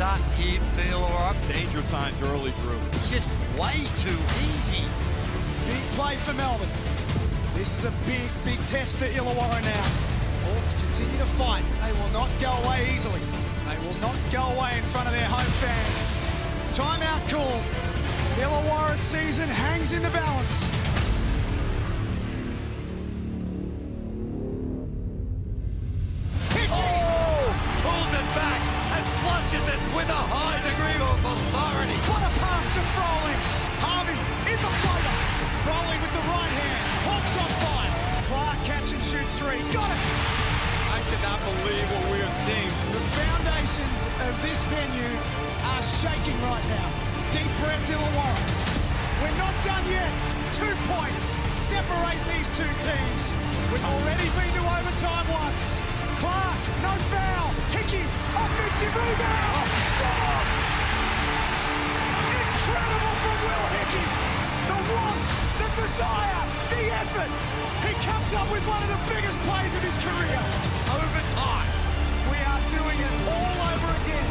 start here for Illawarra. Danger signs early, Drew. It's just way too easy. Big play for Melbourne. This is a big, big test for Illawarra now. Hawks continue to fight. They will not go away easily. They will not go away in front of their home fans. Timeout call. Illawarra's season hangs in the balance. Pulls it back and flushes it with a high degree of authority. What a pass to Froling. Harvey in the floater. Froling with the right hand. Hawks on fire. Clark catch and shoot three. Got it. I cannot believe what we are seeing. The foundations of this venue are shaking right now. Deep breath Illawarra. We're not done yet. 2 points separate these two teams. We've already been to overtime once. Clark, no foul. Hickey, offensive rebound. Scores! Incredible from Will Hickey. The want, the desire, the effort. He comes up with one of the biggest plays of his career. Overtime. We are doing it all over again.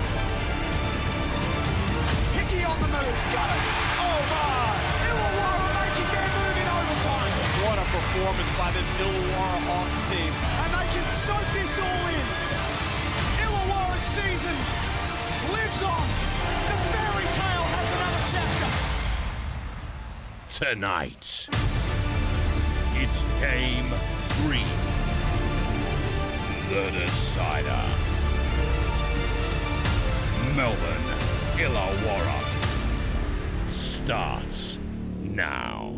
Hickey on the move. Got it. Oh my. Illawarra making their move in overtime. What a performance by this Illawarra Hawks team. And they can soak this all in. Illawarra's season lives on. The fairy tale has another chapter. Tonight, it's Game 3. The decider. Melbourne, Illawarra starts now.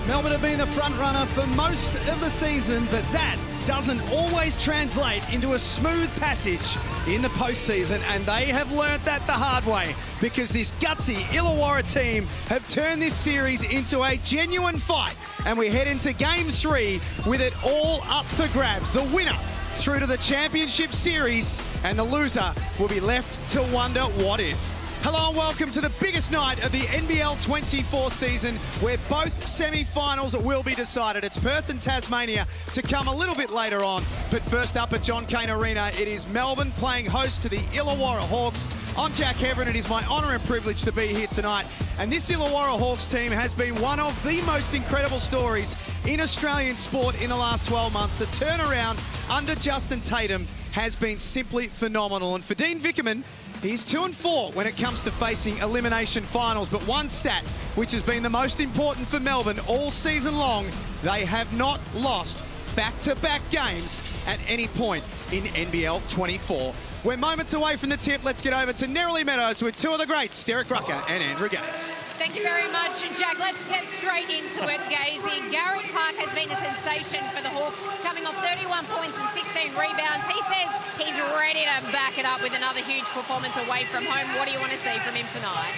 Melbourne have been the front runner for most of the season, but that doesn't always translate into a smooth passage in the postseason, and they have learnt that the hard way, because this gutsy Illawarra team have turned this series into a genuine fight, and we head into Game 3 with it all up for grabs. The winner through to the championship series, and the loser will be left to wonder what if. Hello and welcome to the biggest night of the NBL24 season, where both semi-finals will be decided. It's Perth and Tasmania to come a little bit later on. But first up at John Cain Arena, it is Melbourne playing host to the Illawarra Hawks. I'm Jack Heverin. It is my honour and privilege to be here tonight. And this Illawarra Hawks team has been one of the most incredible stories in Australian sport in the last 12 months. The turnaround under Justin Tatum has been simply phenomenal. And for Dean Vickerman, he's 2-4 when it comes to facing elimination finals, but one stat which has been the most important for Melbourne all season long: they have not lost back-to-back games at any point in NBL 24. We're moments away from the tip. Let's get over to Nerily Meadows with two of the greats, Derek Rucker and Andrew Gaze. Thank you very much, Jack. Let's get straight into it, Gazy. Gary Clark has been a sensation for the Hawks, coming off 31 points and 16 rebounds. He says he's ready to back it up with another huge performance away from home. What do you want to see from him tonight?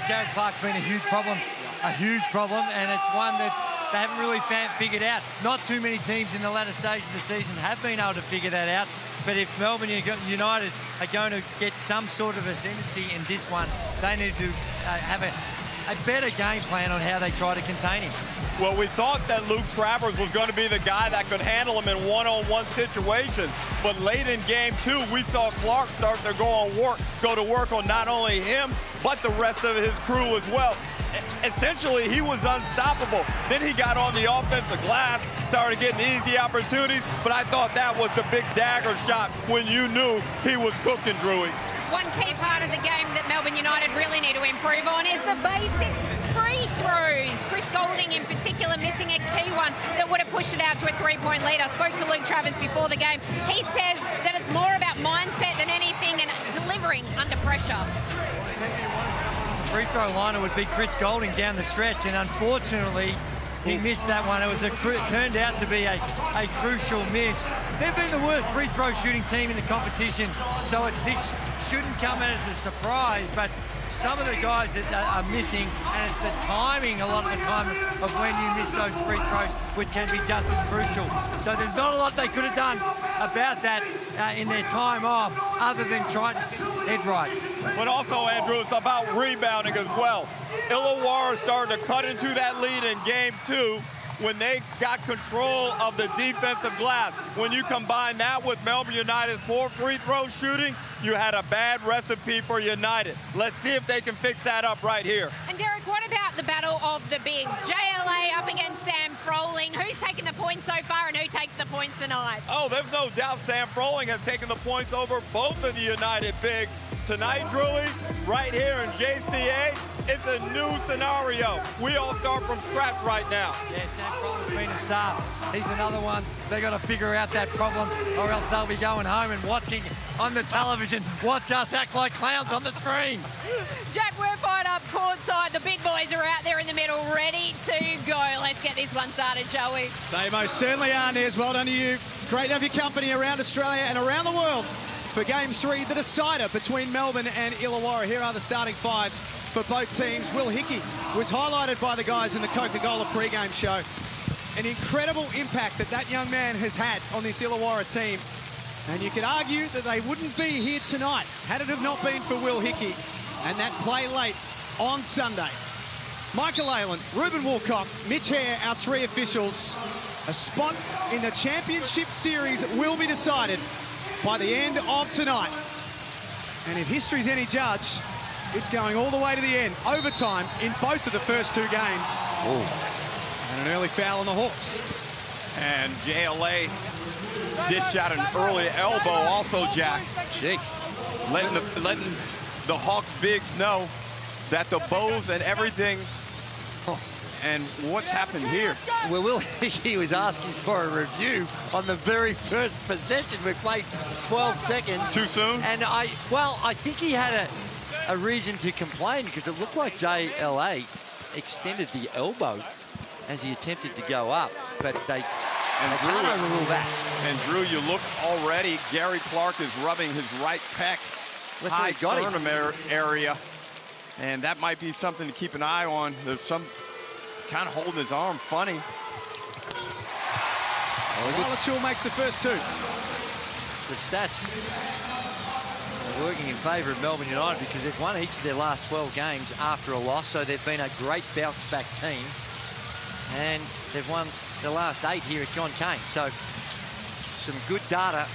Gary Clark's been a huge problem, and it's one that they haven't really figured out. Not too many teams in the latter stage of the season have been able to figure that out. But if Melbourne United are going to get some sort of ascendancy in this one, they need to have a better game plan on how they try to contain him. Well, we thought that Luke Travers was going to be the guy that could handle him in one-on-one situations. But late in Game 2, we saw Clark start to go to work on not only him, but the rest of his crew as well. Essentially, he was unstoppable. Then he got on the offensive glass, started getting easy opportunities, but I thought that was the big dagger shot when you knew he was cooking, Drewy. One key part of the game that Melbourne United really need to improve on is the basic free throws. Chris Golding in particular missing a key one that would have pushed it out to a three-point lead. I spoke to Luke Travers before the game. He says that it's more about mindset than anything and delivering under pressure. Free throw liner would be Chris Golding down the stretch, and unfortunately he missed that one. It was turned out to be a crucial miss. They've been the worst free throw shooting team in the competition, so this shouldn't come as a surprise, but some of the guys that are missing, and it's the timing a lot of the time of when you miss those free throws, which can be just as crucial. So there's not a lot they could have done about that in their time off, other than try to head right. But also, Andrew, it's about rebounding as well. Illawarra started to cut into that lead in Game 2, when they got control of the defensive glass. When you combine that with Melbourne United's poor free throw shooting, you had a bad recipe for United. Let's see if they can fix that up right here. And Derek, what about the battle of the bigs? JLA up against Sam Froling. Who's taken the points so far and who takes the points tonight? Oh, there's no doubt Sam Froling has taken the points over both of the United bigs. Tonight, Drewy, right here in JCA, it's a new scenario. We all start from scratch right now. Yeah, Sam Froling's been a star. He's another one. They've got to figure out that problem or else they'll be going home and watching on the television. Watch us act like clowns on the screen. Jack, we're fired up courtside. The big boys are out there in the middle, ready to go. Let's get this one started, shall we? They most certainly are, Nez. Well done to you. Great to have your company around Australia and around the world for Game 3, the decider between Melbourne and Illawarra. Here are the starting fives for both teams. Will Hickey was highlighted by the guys in the Coca-Cola pre-game show. An incredible impact that young man has had on this Illawarra team. And you could argue that they wouldn't be here tonight had it have not been for Will Hickey and that play late on Sunday. Michael Aylan, Ruben Woolcock, Mitch Hare, our three officials. A spot in the championship series will be decided by the end of tonight. And if history's any judge, it's going all the way to the end, overtime in both of the first two games. Ooh. And an early foul on the Hawks. And JLA dished out an early elbow also, Jack. Gee. Letting the Hawks bigs know that the bows and everything. And what's happened here? Well, Will Hickey was asking for a review on the very first possession. We played 12 seconds. Too soon? And I think he had a reason to complain because it looked like JLA extended the elbow as he attempted to go up, but they can't overrule that. And Drew, you look already, Gary Clark is rubbing his right pec, high sternum area, and that might be something to keep an eye on. He's kind of holding his arm funny. Wallachul makes the first two. The stats are working in favour of Melbourne United because they've won each of their last 12 games after a loss, so they've been a great bounce-back team. And they've won the last 8 here at John Cain. So some good data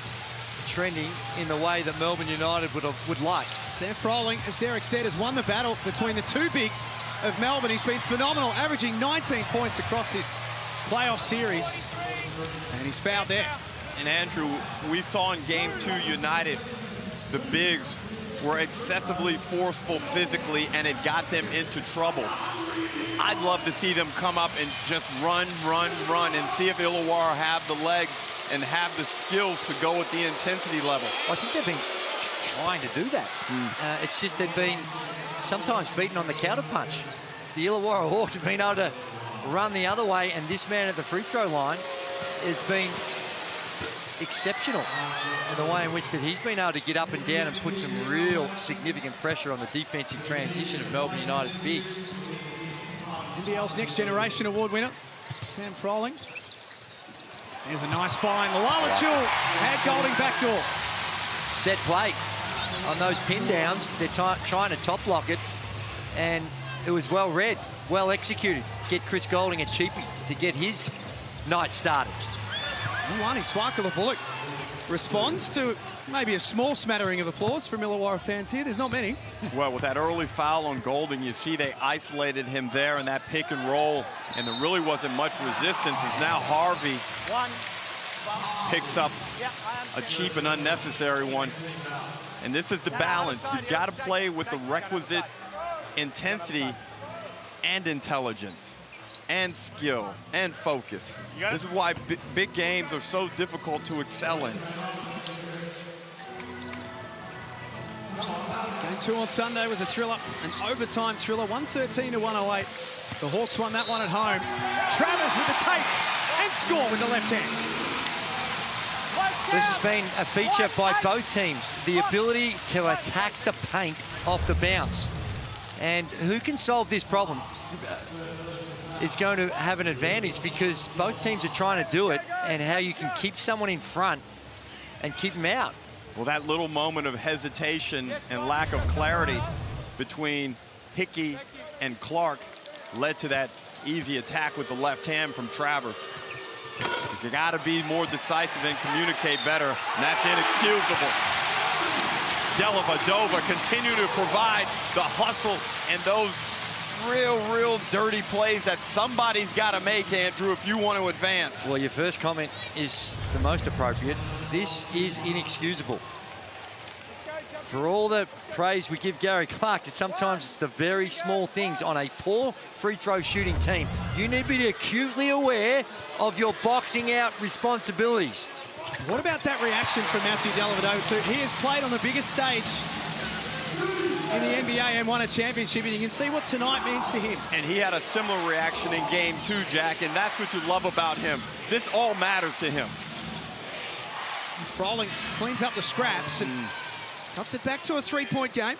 trending in the way that Melbourne United would like. Sam Froling, as Derek said, has won the battle between the two bigs of Melbourne. He's been phenomenal, averaging 19 points across this playoff series. And he's fouled there. And Andrew, we saw in Game 2 United, the bigs were excessively forceful physically, and it got them into trouble. I'd love to see them come up and just run, and see if Illawarra have the legs and have the skills to go with the intensity level. I think they've been trying to do that. It's just they've been sometimes beaten on the counterpunch. The Illawarra Hawks have been able to run the other way, and this man at the free throw line has been exceptional in the way in which that he's been able to get up and down and put some real significant pressure on the defensive transition of Melbourne United bigs. NBL's Next Generation Award winner, Sam Froling. There's a nice find. Wallachul had Golding backdoor. Set play on those pin downs. They're trying to top lock it, and it was well read, well executed. Get Chris Golding a cheapie to get his night started. Mwani Swakala-Bullock responds to maybe a small smattering of applause from Illawarra fans here. There's not many. Well, with that early foul on Golding, you see they isolated him there in that pick and roll, and there really wasn't much resistance. As now Harvey picks up a cheap and unnecessary one. And this is the balance. You've got to play with the requisite intensity and intelligence and skill and focus. This is why big games are so difficult to excel in. Game 2 on Sunday was a thriller, an overtime thriller, 113 to 108. The Hawks won that one at home. Travers with the take and score with the left hand. This has been a feature by both teams, the ability to attack the paint off the bounce. And who can solve this problem is going to have an advantage because both teams are trying to do it, and how you can keep someone in front and keep them out. Well, that little moment of hesitation and lack of clarity between Hickey and Clark led to that easy attack with the left hand from Travers. You got to be more decisive and communicate better, and that's inexcusable. Dellavedova continue to provide the hustle and those real dirty plays that somebody's got to make, Andrew, if you want to advance. Well, your first comment is the most appropriate. This is inexcusable. For all the praise we give Gary Clark, sometimes it's the very small things on a poor free throw shooting team. You need to be acutely aware of your boxing out responsibilities. What about that reaction from Matthew Dellavedova too? He has played on the biggest stage in the NBA and won a championship, and you can see what tonight means to him. And he had a similar reaction in game 2, Jack, and that's what you love about him. This all matters to him. Froling cleans up the scraps and cuts it back to a three-point game.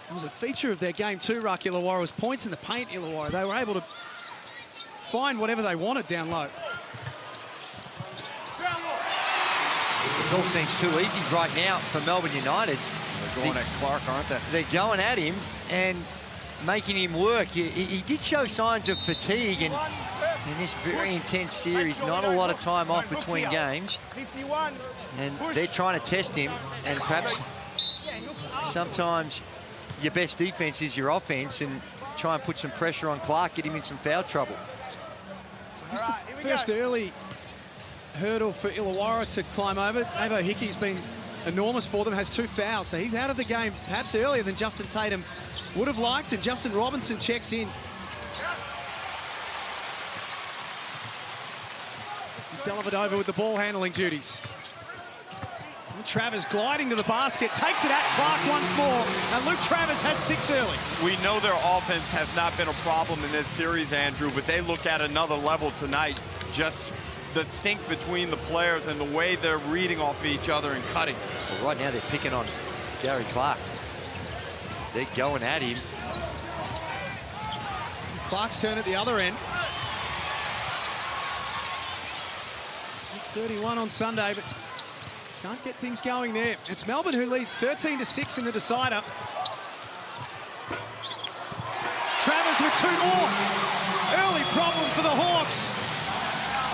It was a feature of their game too, Ruck. Illawarra was points in the paint, Illawarra. They were able to find whatever they wanted down low. It all seems too easy right now for Melbourne United. They're going at Clark, aren't they? They're going at him and making him work. He did show signs of fatigue, and in this very intense series, not a lot of time off between games. And they're trying to test him, and perhaps sometimes your best defense is your offense, and try and put some pressure on Clark, get him in some foul trouble. So this is the first early hurdle for Illawarra to climb over. Avo Hickey's been enormous for them, has 2 fouls, so he's out of the game perhaps earlier than Justin Tatum would have liked, and Justin Robinson checks in. Dellavedova with the ball handling duties. And Travers gliding to the basket, takes it at Clark once more, and Luke Travers has 6 early. We know their offense has not been a problem in this series, Andrew, but they look at another level tonight. Just the sync between the players and the way they're reading off each other and cutting. Well, right now they're picking on Gary Clark. They're going at him. Clark's turn at the other end. 31 on Sunday, but can't get things going there. It's Melbourne who lead 13-6 in the decider. Travers with 2 more. Early problem for the Hawks.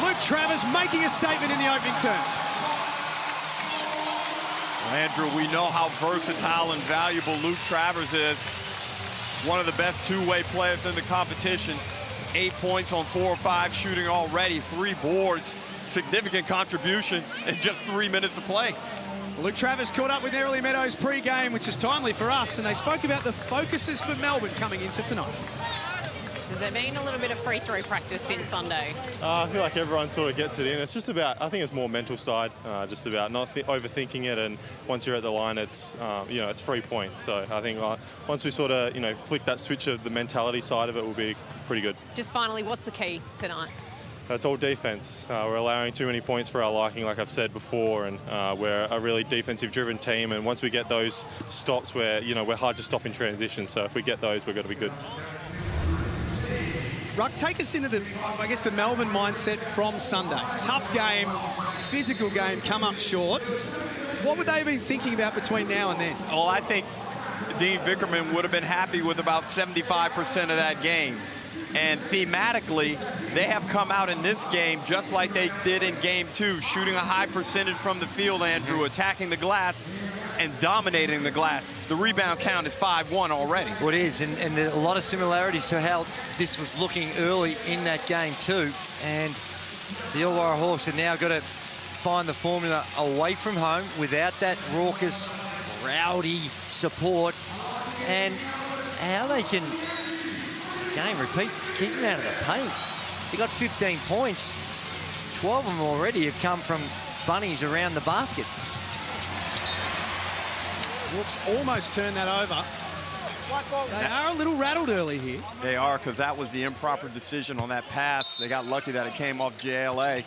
Luke Travers making a statement in the opening turn. Andrew, we know how versatile and valuable Luke Travers is. One of the best two-way players in the competition. 8 points on 4 or 5 shooting already, 3 boards. Significant contribution in just 3 minutes of play. Luke Travers caught up with Nerily Meadows pre-game, which is timely for us, and they spoke about the focuses for Melbourne coming into tonight. Has there been a little bit of free throw practice since Sunday? I feel like everyone sort of gets it in. It's just about, I think it's more mental side, just about not overthinking it. And once you're at the line, it's, you know, it's 3 points. So I think once we sort of, you know, flick that switch of the mentality side of it, will be pretty good. Just finally, what's the key tonight? It's all defense. We're allowing too many points for our liking, like I've said before, and we're a really defensive-driven team. And once we get those stops, where you know we're hard to stop in transition. So if we get those, we're going to be good. Ruck, take us into the, I guess, the Melbourne mindset from Sunday. Tough game, physical game, come up short. What would they have been thinking about between now and then? Well, I think Dean Vickerman would have been happy with about 75% of that game. And thematically, they have come out in this game just like they did in game 2, shooting a high percentage from the field, Andrew, attacking the glass and dominating the glass. The rebound count is 5-1 already. Well, it is, and there are a lot of similarities to how this was looking early in that game too. And the Illawarra Hawks have now got to find the formula away from home without that raucous, rowdy support, and how they can, again, repeat, keep them out of the paint. They got 15 points. 12 of them already have come from bunnies around the basket. Hawks almost turned that over. They are a little rattled early here. They are, because that was the improper decision on that pass. They got lucky that it came off JLA.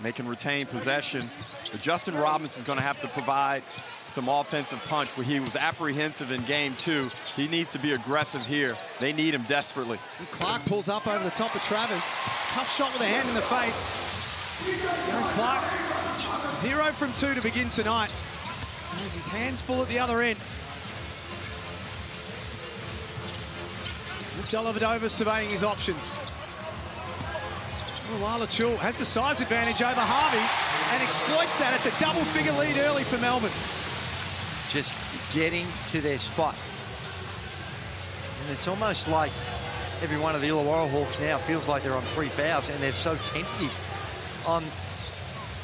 They can retain possession. But Justin Robinson's going to have to provide some offensive punch where he was apprehensive in game 2. He needs to be aggressive here. They need him desperately. And Clark pulls up over the top of Travers. Tough shot with a hand in the face. Aaron Clark, 0 from 2 to begin tonight. Has his hands full at the other end. Dellavedova surveying his options. Lala Chul has the size advantage over Harvey and exploits that. It's a double-figure lead early for Melbourne. Just getting to their spot. And it's almost like every one of the Illawarra Hawks now feels like they're on 3 fouls, and they're so tentative on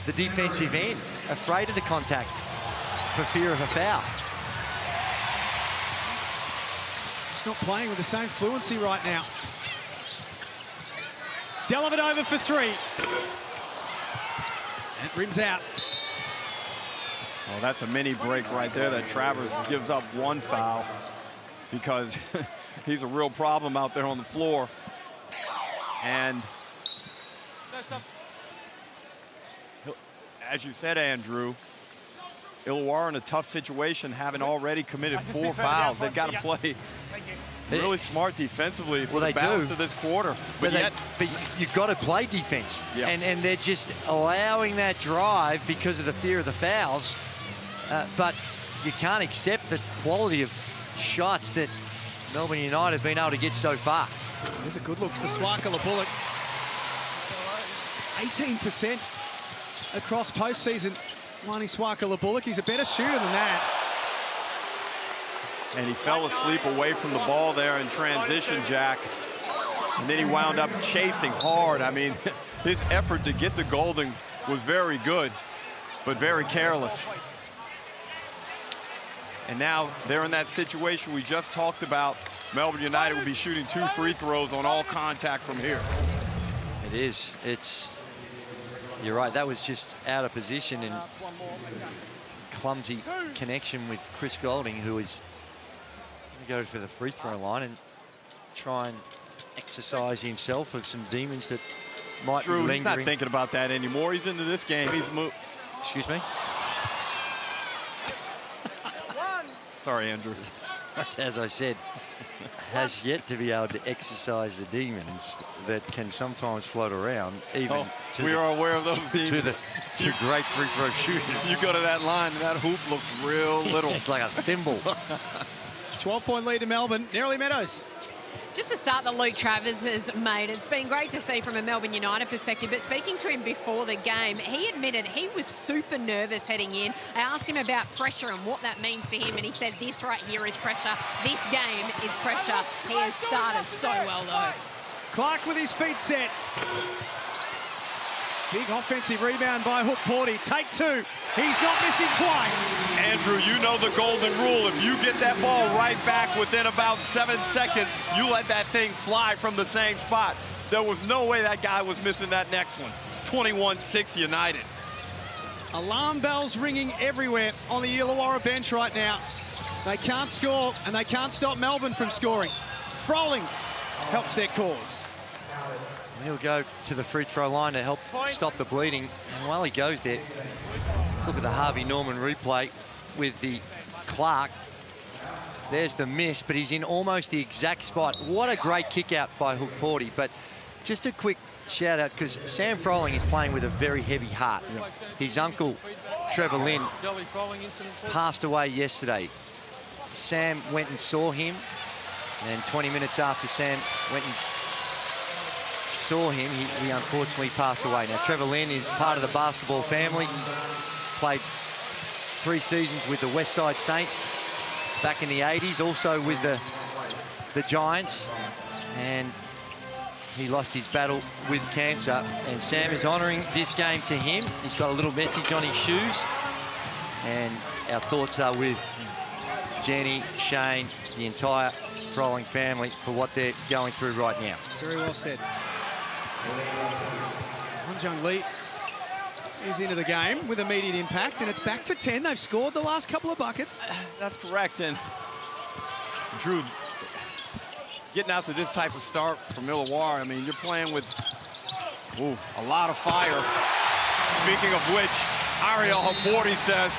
the defensive end, afraid of the contact for fear of a foul. He's not playing with the same fluency right now. Dellavedova for 3. And it rims out. Well, that's a mini break right there that Travers gives up 1 foul because he's a real problem out there on the floor. And as you said, Andrew, Illawarra in a tough situation, having already committed 4 fouls. They've got to play really smart defensively for the balance of this quarter. But you've got to play defense. Yeah. And they're just allowing that drive because of the fear of the fouls. But you can't accept the quality of shots that Melbourne United have been able to get so far. There's a good look for Swakala Bullock. 18% across postseason. Wani Swakala Bullock, he's a better shooter than that. And he fell asleep away from the ball there in transition, Jack. And then he wound up chasing hard. I mean, his effort to get to Golding was very good, but very careless. And now they're in that situation we just talked about. Melbourne United will be shooting 2 free throws on all contact from here. It is. You're right, that was just out of position and clumsy connection with Chris Golding, who is going to go for the free throw line and try and exercise himself of some demons that might be lingering. He's not thinking about that anymore. He's into this game. He's moved. Excuse me? Sorry, Andrew. As I said, has yet to be able to exercise the demons that can sometimes float around, even we are aware of those demons. To great free throw shooters. You go to that line, and that hoop looks real little. It's like a thimble. 12-point lead to Melbourne. Nerily Meadows. Just to start that Luke Travers has made, it's been great to see from a Melbourne United perspective, but speaking to him before the game, he admitted he was super nervous heading in. I asked him about pressure and what that means to him, and he said this right here is pressure. This game is pressure. He has started so well, though. Clark with his feet set. Big offensive rebound by Hook Porty. Take 2. He's not missing twice. Andrew, you know the golden rule. If you get that ball right back within about 7 seconds, you let that thing fly from the same spot. There was no way that guy was missing that next one. 21-6 United. Alarm bells ringing everywhere on the Illawarra bench right now. They can't score, and they can't stop Melbourne from scoring. Froling helps their cause. He'll go to the free throw line to help stop the bleeding. And while he goes there, look at the Harvey Norman replay with the Clark. There's the miss, but he's in almost the exact spot. What a great kick out by Hook Porty. But just a quick shout out, because Sam Froling is playing with a very heavy heart. Yeah. His uncle, Trevor Lynn, passed away yesterday. Sam went and saw him, and 20 minutes after Sam went and saw him, he unfortunately passed away. Now, Trevor Lynn is part of the basketball family. Played 3 seasons with the Westside Saints back in the 80s, also with the Giants. And he lost his battle with cancer. And Sam is honouring this game to him. He's got a little message on his shoes. And our thoughts are with Jenny, Shane, the entire Froling family for what they're going through right now. Very well said. Hanjung Lee is into the game with immediate impact, and it's back to 10. They've scored the last couple of buckets. That's correct. And Drew, getting out to this type of start from Illawarra, I mean, you're playing with a lot of fire. Speaking of which, Ariel Haporti says,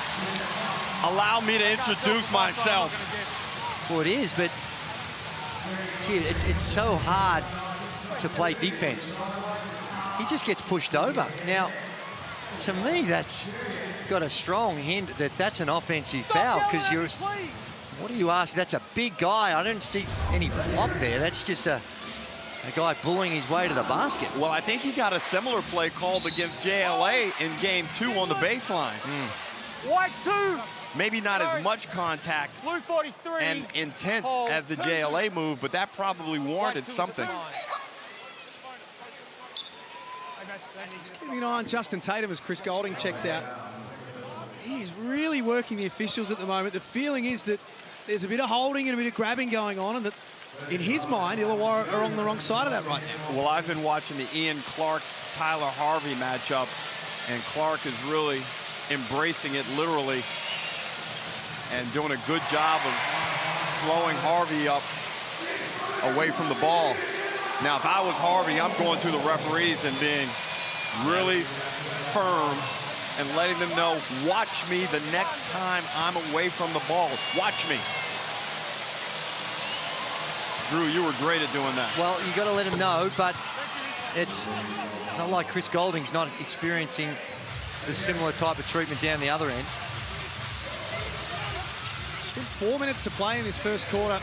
allow me to introduce myself. Well, it is, but gee, it's so hard to play defense. He just gets pushed over. Now, to me, that's got a strong hint that that's an offensive foul, because What do you ask? That's a big guy. I don't see any flop there. That's just a guy bullying his way to the basket. Well, I think he got a similar play called against JLA in game 2 on the baseline. White 2. Maybe not as much contact Blue 43. and intent Hold. as the JLA move, but that probably warranted something. Keeping an eye on Justin Tatum as Chris Golding checks out. He's really working the officials at the moment. The feeling is that there's a bit of holding and a bit of grabbing going on, and that in his mind, Illawarra are on the wrong side of that right now. Well, I've been watching the Ian Clark-Tyler Harvey matchup, and Clark is really embracing it literally and doing a good job of slowing Harvey up away from the ball. Now, if I was Harvey, I'm going to the referees and being really firm and letting them know, watch me the next time I'm away from the ball. Watch me. Drew, you were great at doing that. Well, you got to let him know, but it's not like Chris Golding's not experiencing a similar type of treatment down the other end. Still 4 minutes to play in this first quarter.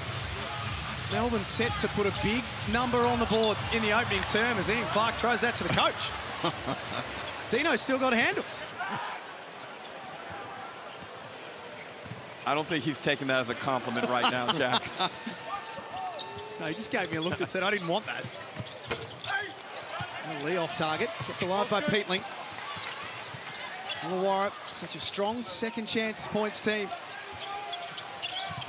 Melbourne set to put a big number on the board in the opening term as Ian Clark throws that to the coach. Dino's still got handles. I don't think he's taking that as a compliment right now, Jack. No, he just gave me a look that said, I didn't want that. Lee off target, kept alive by Peatling. Illawarra, such a strong second chance points team.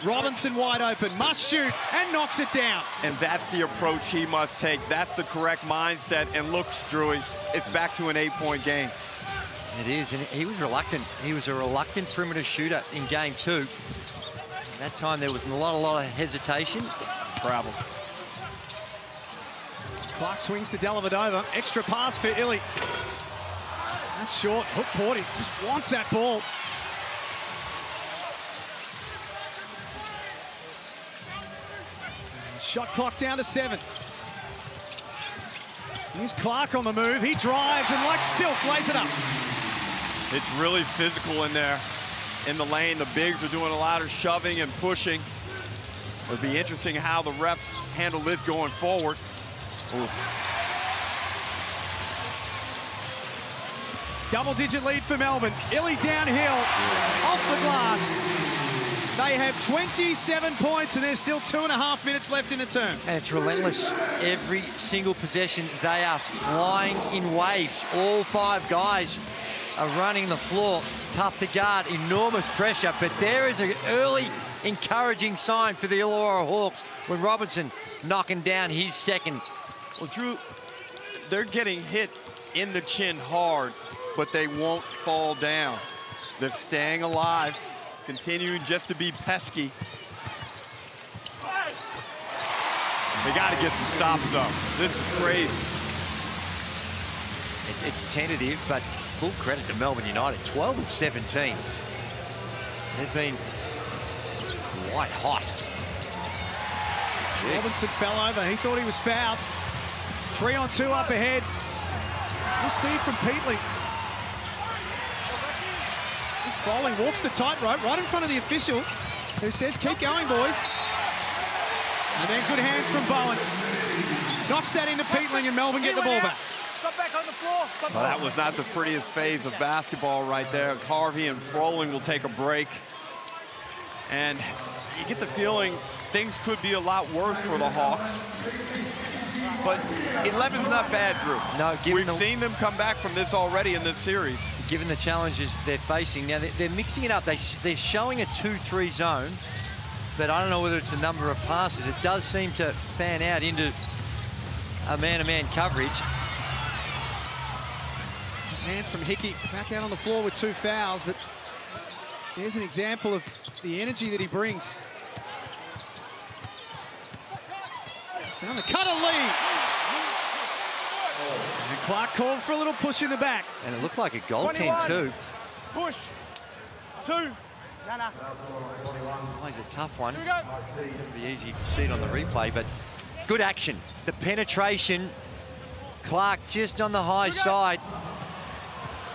Robinson wide open, must shoot, and knocks it down. And that's the approach he must take. That's the correct mindset. And look, Drewy, it's back to an 8-point game. It is, and he was reluctant. He was a reluctant perimeter shooter in game 2. At that time, there was a lot of hesitation. Travel. Clark swings to Dellavedova. Extra pass for Illy. That's short. Hook court. He just wants that ball. Shot clock down to 7. Here's Clark on the move. He drives and like silk lays it up. It's really physical in there. In the lane, the bigs are doing a lot of shoving and pushing. It'll be interesting how the refs handle this going forward. Ooh. Double-digit lead for Melbourne. Illy downhill, off the glass. They have 27 points and there's still 2.5 minutes left in the term. And it's relentless. Every single possession, they are flying in waves. All 5 guys are running the floor. Tough to guard, enormous pressure, but there is an early encouraging sign for the Illawarra Hawks when Robinson knocking down his second. Well, Drew, they're getting hit in the chin hard, but they won't fall down. They're staying alive, continuing just to be pesky. They got to get some stops up. This is crazy. It's tentative, but full credit to Melbourne United. 12 of 17. They've been quite hot. Robinson fell over. He thought he was fouled. 3-on-2 up ahead. This dude from Peatling. Froling walks the tightrope right in front of the official, who says, keep going, boys. And then good hands from Bowen. Knocks that into Peatling and Melbourne get the ball back. Got back on the floor. Well, that was not the prettiest phase of basketball right there. As Harvey and Froling will take a break. And you get the feeling things could be a lot worse for the Hawks. But 11's not bad, Drew. No, we've seen them come back from this already in this series. Given the challenges they're facing, now they're mixing it up. They're showing a 2-3 zone, but I don't know whether it's a number of passes. It does seem to fan out into a man-to-man coverage. His hands from Hickey back out on the floor with 2 fouls, but there's an example of the energy that he brings. Found the cutter lead. And Clark called for a little push in the back. And it looked like a goaltend too. Push. 2. No. Always a tough one. It'll be easy to see it on the replay, but good action. The penetration. Clark just on the high side.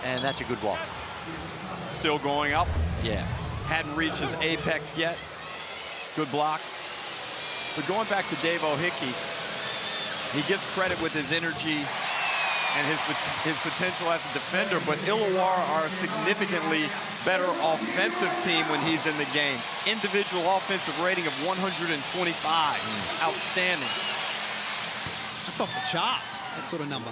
And that's a good block. Still going up. Yeah. Hadn't reached his apex yet. Good block. But going back to Dave O'Hickey, he gets credit with his energy and his potential as a defender, but Illawarra are a significantly better offensive team when he's in the game. Individual offensive rating of 125. Outstanding. That's off the charts, that sort of number.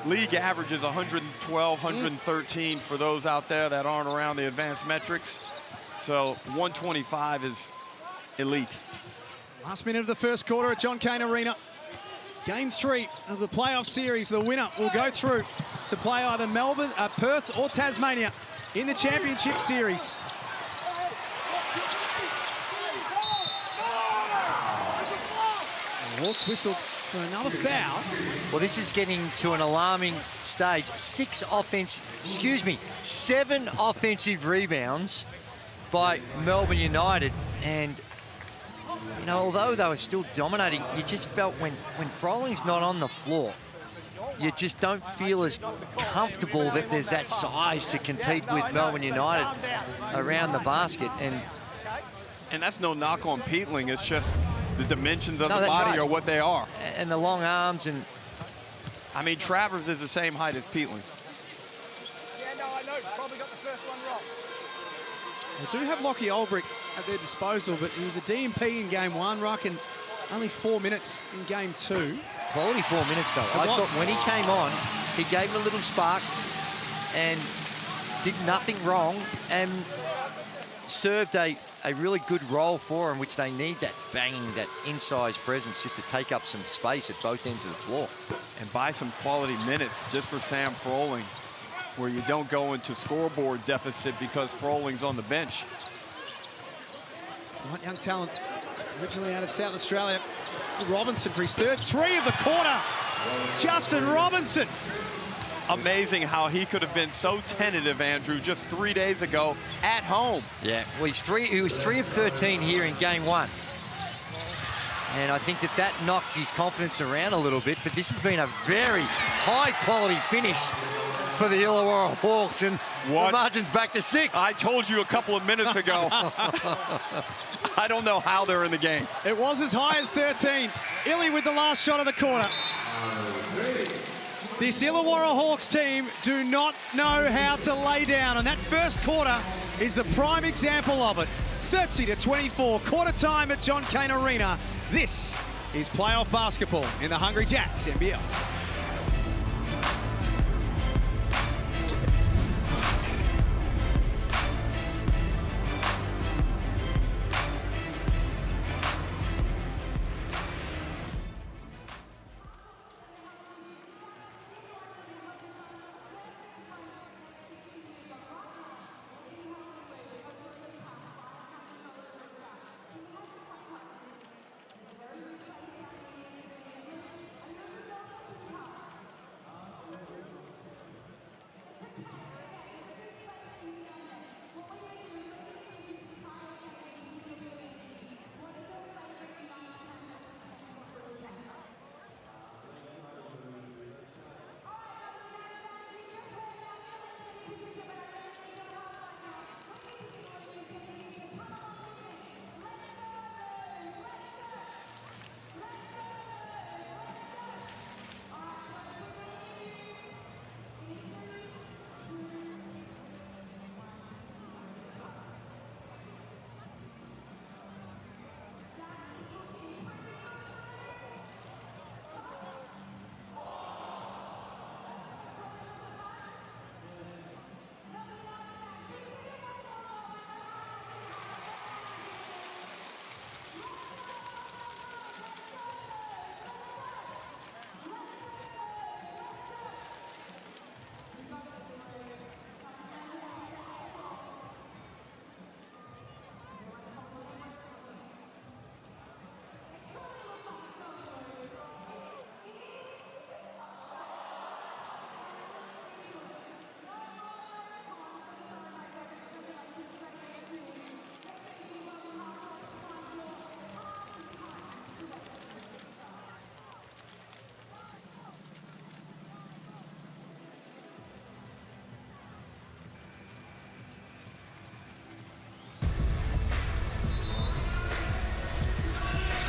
League average is 112, 113 for those out there that aren't around the advanced metrics. So 125 is elite. Last minute of the first quarter at John Cain Arena. Game 3 of the playoff series. The winner will go through to play either Melbourne, Perth or Tasmania in the championship series. Hawks whistled for another foul. Well, this is getting to an alarming stage. 7 offensive rebounds by Melbourne United. And, you know, although they were still dominating, you just felt when Froling's not on the floor, you just don't feel as comfortable that there's that size to compete with Melbourne United around the basket. And that's no knock on Peatling. It's just the dimensions of the that's body right. are what they are. And the long arms. And I mean, Travers is the same height as Peatling. Yeah, no, I know. Probably got the first one wrong. They do have Lockie Olbrich at their disposal, but he was a DMP in game 1, Ruck, and only 4 minutes in game 2. quality 4 minutes, though. I thought when he came on, he gave him a little spark and did nothing wrong and served a really good role for him, which they need that banging, that inside presence just to take up some space at both ends of the floor. And buy some quality minutes just for Sam Froling, where you don't go into scoreboard deficit because Froling's on the bench. Right, young talent, originally out of South Australia. Robinson for his third 3 of the quarter. Justin Robinson. Amazing how he could have been so tentative, Andrew, just 3 days ago at home. Yeah, well, he was 3 of 13 here in game 1. And I think that knocked his confidence around a little bit, but this has been a very high-quality finish for the Illawarra Hawks, and the margin's back to 6. I told you a couple of minutes ago. I don't know how they're in the game. It was as high as 13. Illy with the last shot of the quarter. This Illawarra Hawks team do not know how to lay down, and that first quarter is the prime example of it. 30-24, quarter time at John Cain Arena. This is playoff basketball in the Hungry Jacks NBL.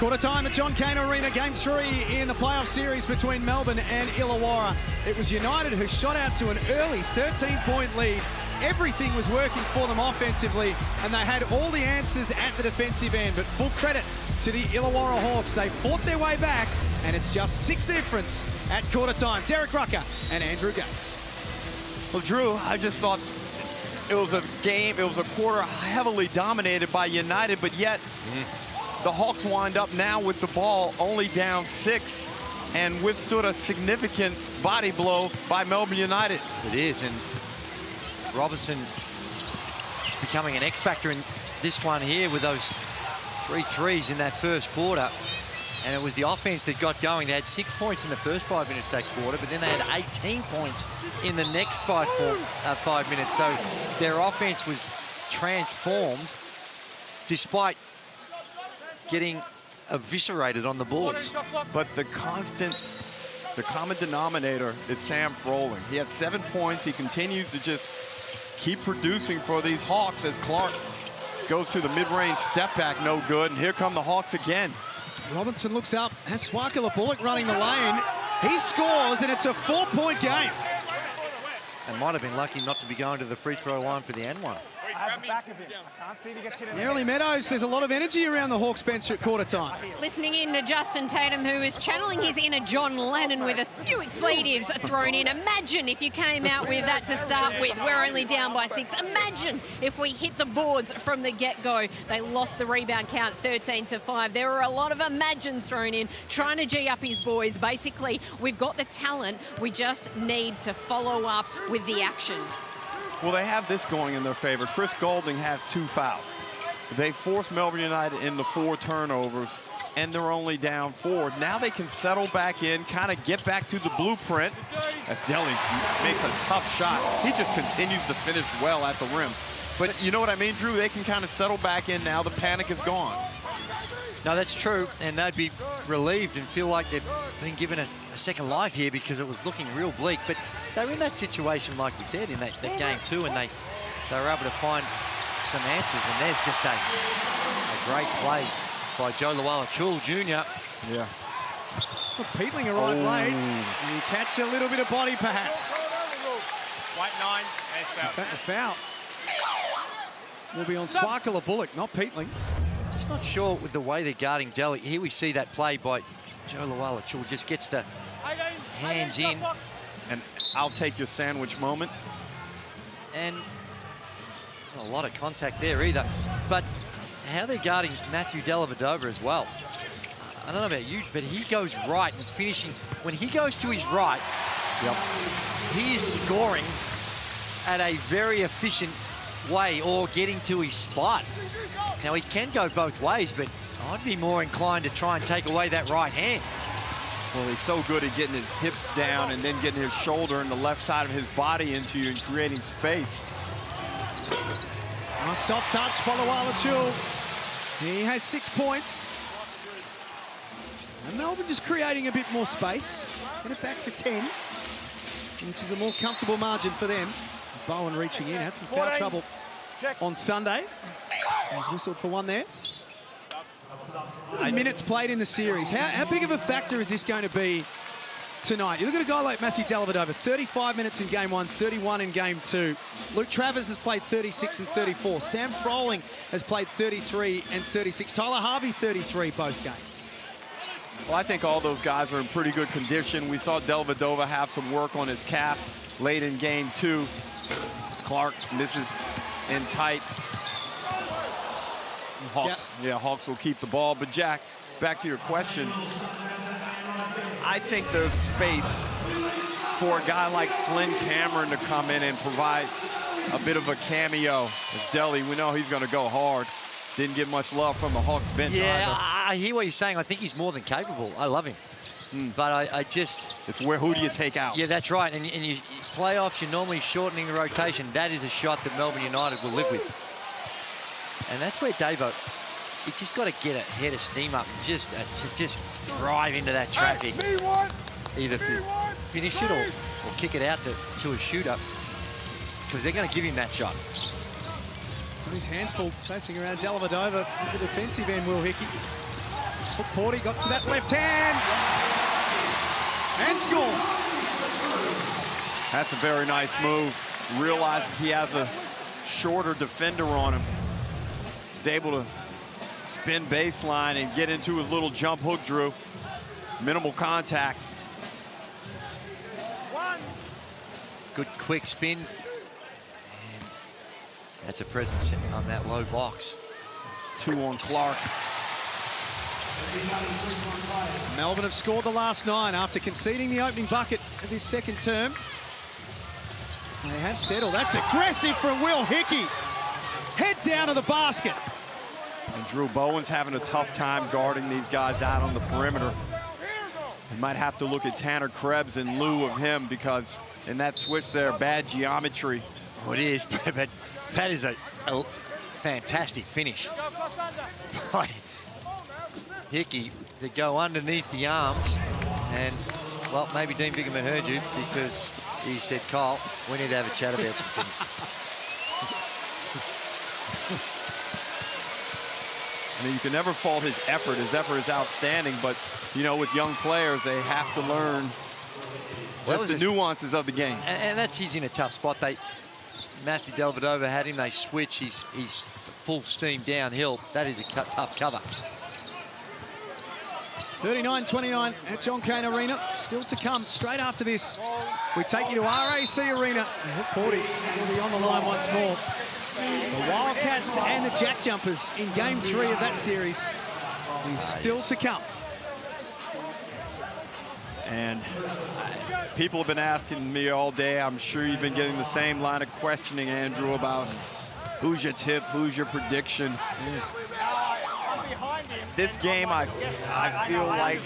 Quarter time at John Cain Arena, game 3 in the playoff series between Melbourne and Illawarra. It was United who shot out to an early 13-point lead. Everything was working for them offensively, and they had all the answers at the defensive end. But full credit to the Illawarra Hawks. They fought their way back, and it's just 6 difference at quarter time. Derek Rucker and Andrew Gates. Well, Drew, I just thought it was a game, it was a quarter heavily dominated by United, but yet the Hawks wind up now with the ball only down 6 and withstood a significant body blow by Melbourne United. It is, and Robertson is becoming an X-factor in this one here with those 3 threes in that first quarter. And it was the offense that got going. They had 6 points in the first 5 minutes that quarter, but then they had 18 points in the next 5 minutes. So their offense was transformed despite getting eviscerated on the boards. But the common denominator is Sam Froling. He had 7 points. He continues to just keep producing for these Hawks as Clark goes to the mid-range step back, no good. And here come the Hawks again. Robinson looks up, has Swakala Bullock running the lane. He scores, and it's a 4-point game. And might have been lucky not to be going to the free throw line for the N1. Nerily Meadows, there's a lot of energy around the Hawks bench at quarter time. Listening in to Justin Tatum, who is channeling his inner John Lennon with a few expletives thrown in. Imagine if you came out with that to start with. We're only down by 6. Imagine if we hit the boards from the get-go. They lost the rebound count 13-5. There were a lot of imagines thrown in, trying to G up his boys. Basically, we've got the talent. We just need to follow up with the action. Well, they have this going in their favor. Chris Goulding has 2 fouls. They forced Melbourne United into 4 turnovers, and they're only down 4. Now they can settle back in, kind of get back to the blueprint. As Delhi makes a tough shot. He just continues to finish well at the rim. But you know what I mean, Drew? They can kind of settle back in now. The panic is gone. No, that's true, and they'd be relieved and feel like they've been given a second life here because it was looking real bleak. But they were in that situation, like we said, in that game 2, and they were able to find some answers. And there's just a great play by Joe Lawala-Chul Jr. Yeah. Peatling arrived late. You catch a little bit of body, perhaps. White 9, and In fact, the foul will be on Swakala Bullock, not Peatling. Just not sure with the way they're guarding Delhi. Here we see that play by Joe Lawala-Chul, just gets the hands in. And I'll take your sandwich moment. And not a lot of contact there either. But how they're guarding Matthew Dellavedova as well. I don't know about you, but he goes right and finishing. When he goes to his right, he is scoring at a very efficient way or getting to his spot. Now, he can go both ways, but I'd be more inclined to try and take away that right hand. Well, he's so good at getting his hips down and then getting his shoulder and the left side of his body into you and creating space. A soft touch by Lawala-Chul. He has 6 points. And Melbourne just creating a bit more space. Get it back to 10, which is a more comfortable margin for them. Bowen reaching in, had some foul trouble on Sunday. He's whistled for one there. Minutes played in the series. How big of a factor is this going to be tonight? You look at a guy like Matthew Dellavedova, 35 minutes in game 1, 31 in game 2. Luke Travers has played 36 and 34. Sam Froling has played 33 and 36. Tyler Harvey, 33 both games. Well, I think all those guys are in pretty good condition. We saw Dellavedova have some work on his calf late in game 2. As Clark misses in tight. Hawks will keep the ball. But Jack, back to your question. I think there's space for a guy like Flynn Cameron to come in and provide a bit of a cameo. As Delhi, we know he's going to go hard. Didn't get much love from the Hawks bench either. I hear what you're saying. I think he's more than capable. I love him. But I just... It's who do you take out? Yeah, that's right. And you playoffs, you're normally shortening the rotation. That is a shot that Melbourne United will live with. And that's where Davo, he just got to get a head of steam up and just drive into that traffic. Either finish it or kick it out to a shooter, because they're going to give him that shot. Got his hands full chasing around Dellavedova at the defensive end, Will Hickey. Porty got to that left hand and scores. That's a very nice move. Realizes he has a shorter defender on him. He's able to spin baseline and get into his little jump hook, Drew. Minimal contact. Good quick spin. And that's a presence on that low box. It's 2 on Clark. Melbourne have scored the last 9 after conceding the opening bucket of this second term. They have settled. That's aggressive from Will Hickey. Head down to the basket. And Drew Bowen's having a tough time guarding these guys out on the perimeter. You might have to look at Tanner Krebs in lieu of him, because in that switch there, bad geometry. Oh, it is, but that is a fantastic finish by Hickey to go underneath the arms. And, well, maybe Dean Biggerman heard you, because he said, Kyle, we need to have a chat about some things. I mean, you can never fault his effort. His effort is outstanding, but, you know, with young players, they have to learn just the nuances of the game. And that's, he's in a tough spot. Matthew Delvedova had him, they switch, he's full steam downhill. That is a tough cover. 39-29 at John Cain Arena. Still to come straight after this. We take you to RAC Arena. Porty will be on the line once more. The Wildcats and the Jack Jumpers in game 3 of that series is still to come. And people have been asking me all day. I'm sure you've been getting the same line of questioning, Andrew, about who's your tip, who's your prediction. This game, I feel like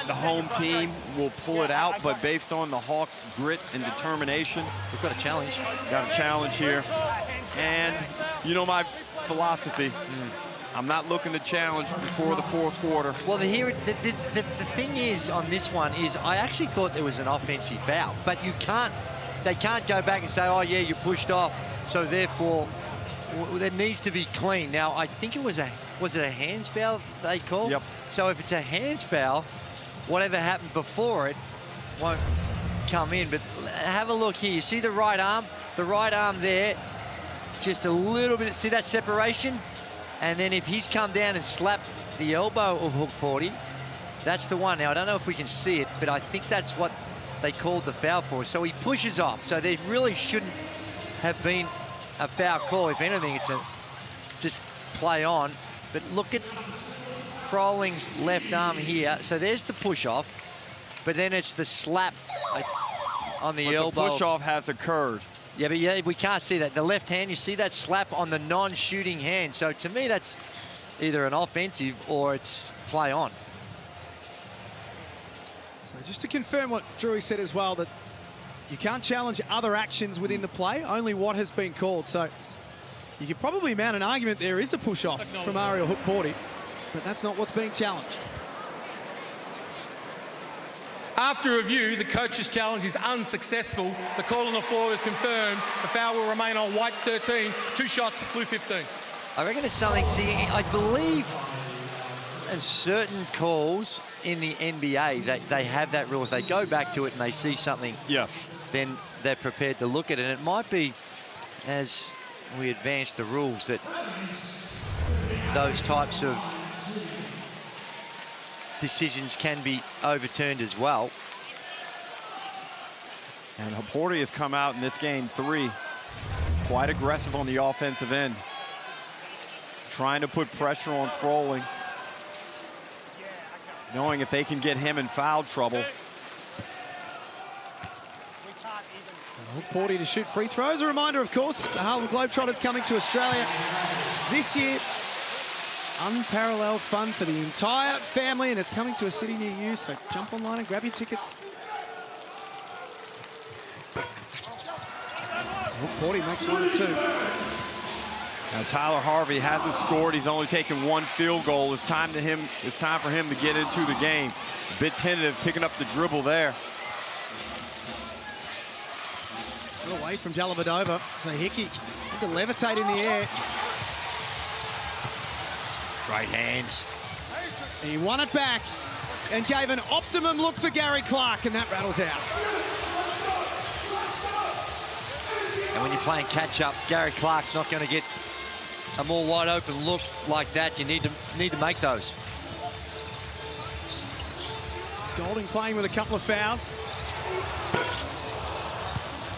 the home team will pull it out, but based on the Hawks' grit and determination, we've got a challenge. Got a challenge here. And you know my philosophy. I'm not looking to challenge before the 4th quarter. Well, the thing is on this one is I actually thought there was an offensive foul, but they can't go back and say, oh yeah, you pushed off, so therefore there needs to be clean. Now, I think it was it a hands foul they called? Yep. So if it's a hands foul, whatever happened before it won't come in. But have a look here. You see the right arm? The right arm there, just a little bit. See that separation? And then if he's come down and slapped the elbow of Hook Porty, that's the one. Now, I don't know if we can see it, but I think that's what they called the foul for. So he pushes off. So there really shouldn't have been a foul call. If anything, it's just play on. But look at Froling's left arm here. So there's the push-off, but then it's the slap on the elbow. The push-off has occurred. Yeah, but yeah, we can't see that. The left hand, you see that slap on the non-shooting hand. So to me, that's either an offensive or it's play on. So just to confirm what Drury said as well, that you can't challenge other actions within the play, only what has been called. So you could probably mount an argument there is a push-off from Ariel Hook Porty, but that's not what's being challenged. After review, the coach's challenge is unsuccessful. The call on the floor is confirmed. The foul will remain on white 13, 2 shots, blue 15. I reckon it's something, see, I believe in certain calls in the NBA, they have that rule. If they go back to it and they see something, yes, then they're prepared to look at it. And it might be, as we advance the rules, that those types of decisions can be overturned as well. And Porty has come out in this game 3, quite aggressive on the offensive end, trying to put pressure on Froling, knowing if they can get him in foul trouble. Hook Porty to shoot free throws. A reminder, of course, the Harlem Globetrotters coming to Australia this year. Unparalleled fun for the entire family, and it's coming to a city near you, so jump online and grab your tickets. Hook Porty makes 1 or 2. Now Tyler Harvey hasn't scored. He's only taken 1 field goal. It's time for him to get into the game. A bit tentative, picking up the dribble there. Away from Dellavedova, so Hickey had to levitate in the air. Great hands. He won it back and gave an optimum look for Gary Clark, and that rattles out. And when you're playing catch-up, Gary Clark's not going to get a more wide-open look like that. You need to make those. Golding playing with a couple of fouls.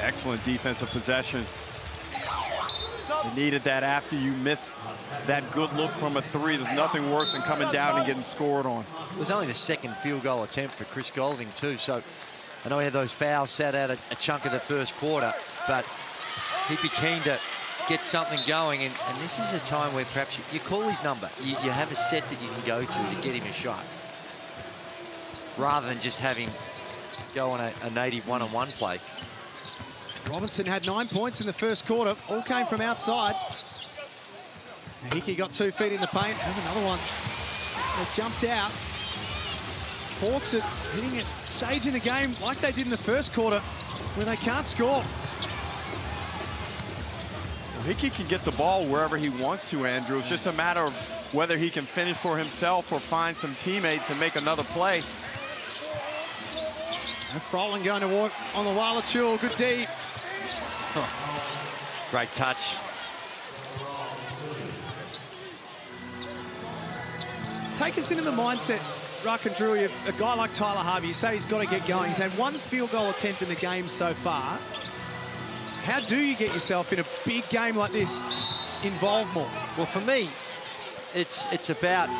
Excellent defensive possession. You needed that after you missed that good look from a three. There's nothing worse than coming down and getting scored on. It was only the second field goal attempt for Chris Golding too, so I know he had those fouls sat out a chunk of the first quarter, but he'd be keen to get something going, and this is a time where perhaps you call his number. You have a set that you can go to get him a shot, rather than just have him go on a native one-on-one play. Robinson had 9 points in the first quarter. All came from outside. Hickey got 2 feet in the paint. There's another one that jumps out. Hawks are hitting a stage in the game like they did in the first quarter where they can't score. Well, Hickey can get the ball wherever he wants to, Andrew. It's just a matter of whether he can finish for himself or find some teammates and make another play. And Froling going to walk on the Wallachul. Good D. Oh, great touch. Take us into the mindset, Ruck and Drew. A guy like Tyler Harvey, you say he's got to get going. He's had 1 field goal attempt in the game so far. How do you get yourself in a big game like this involved more? Well, for me, it's about,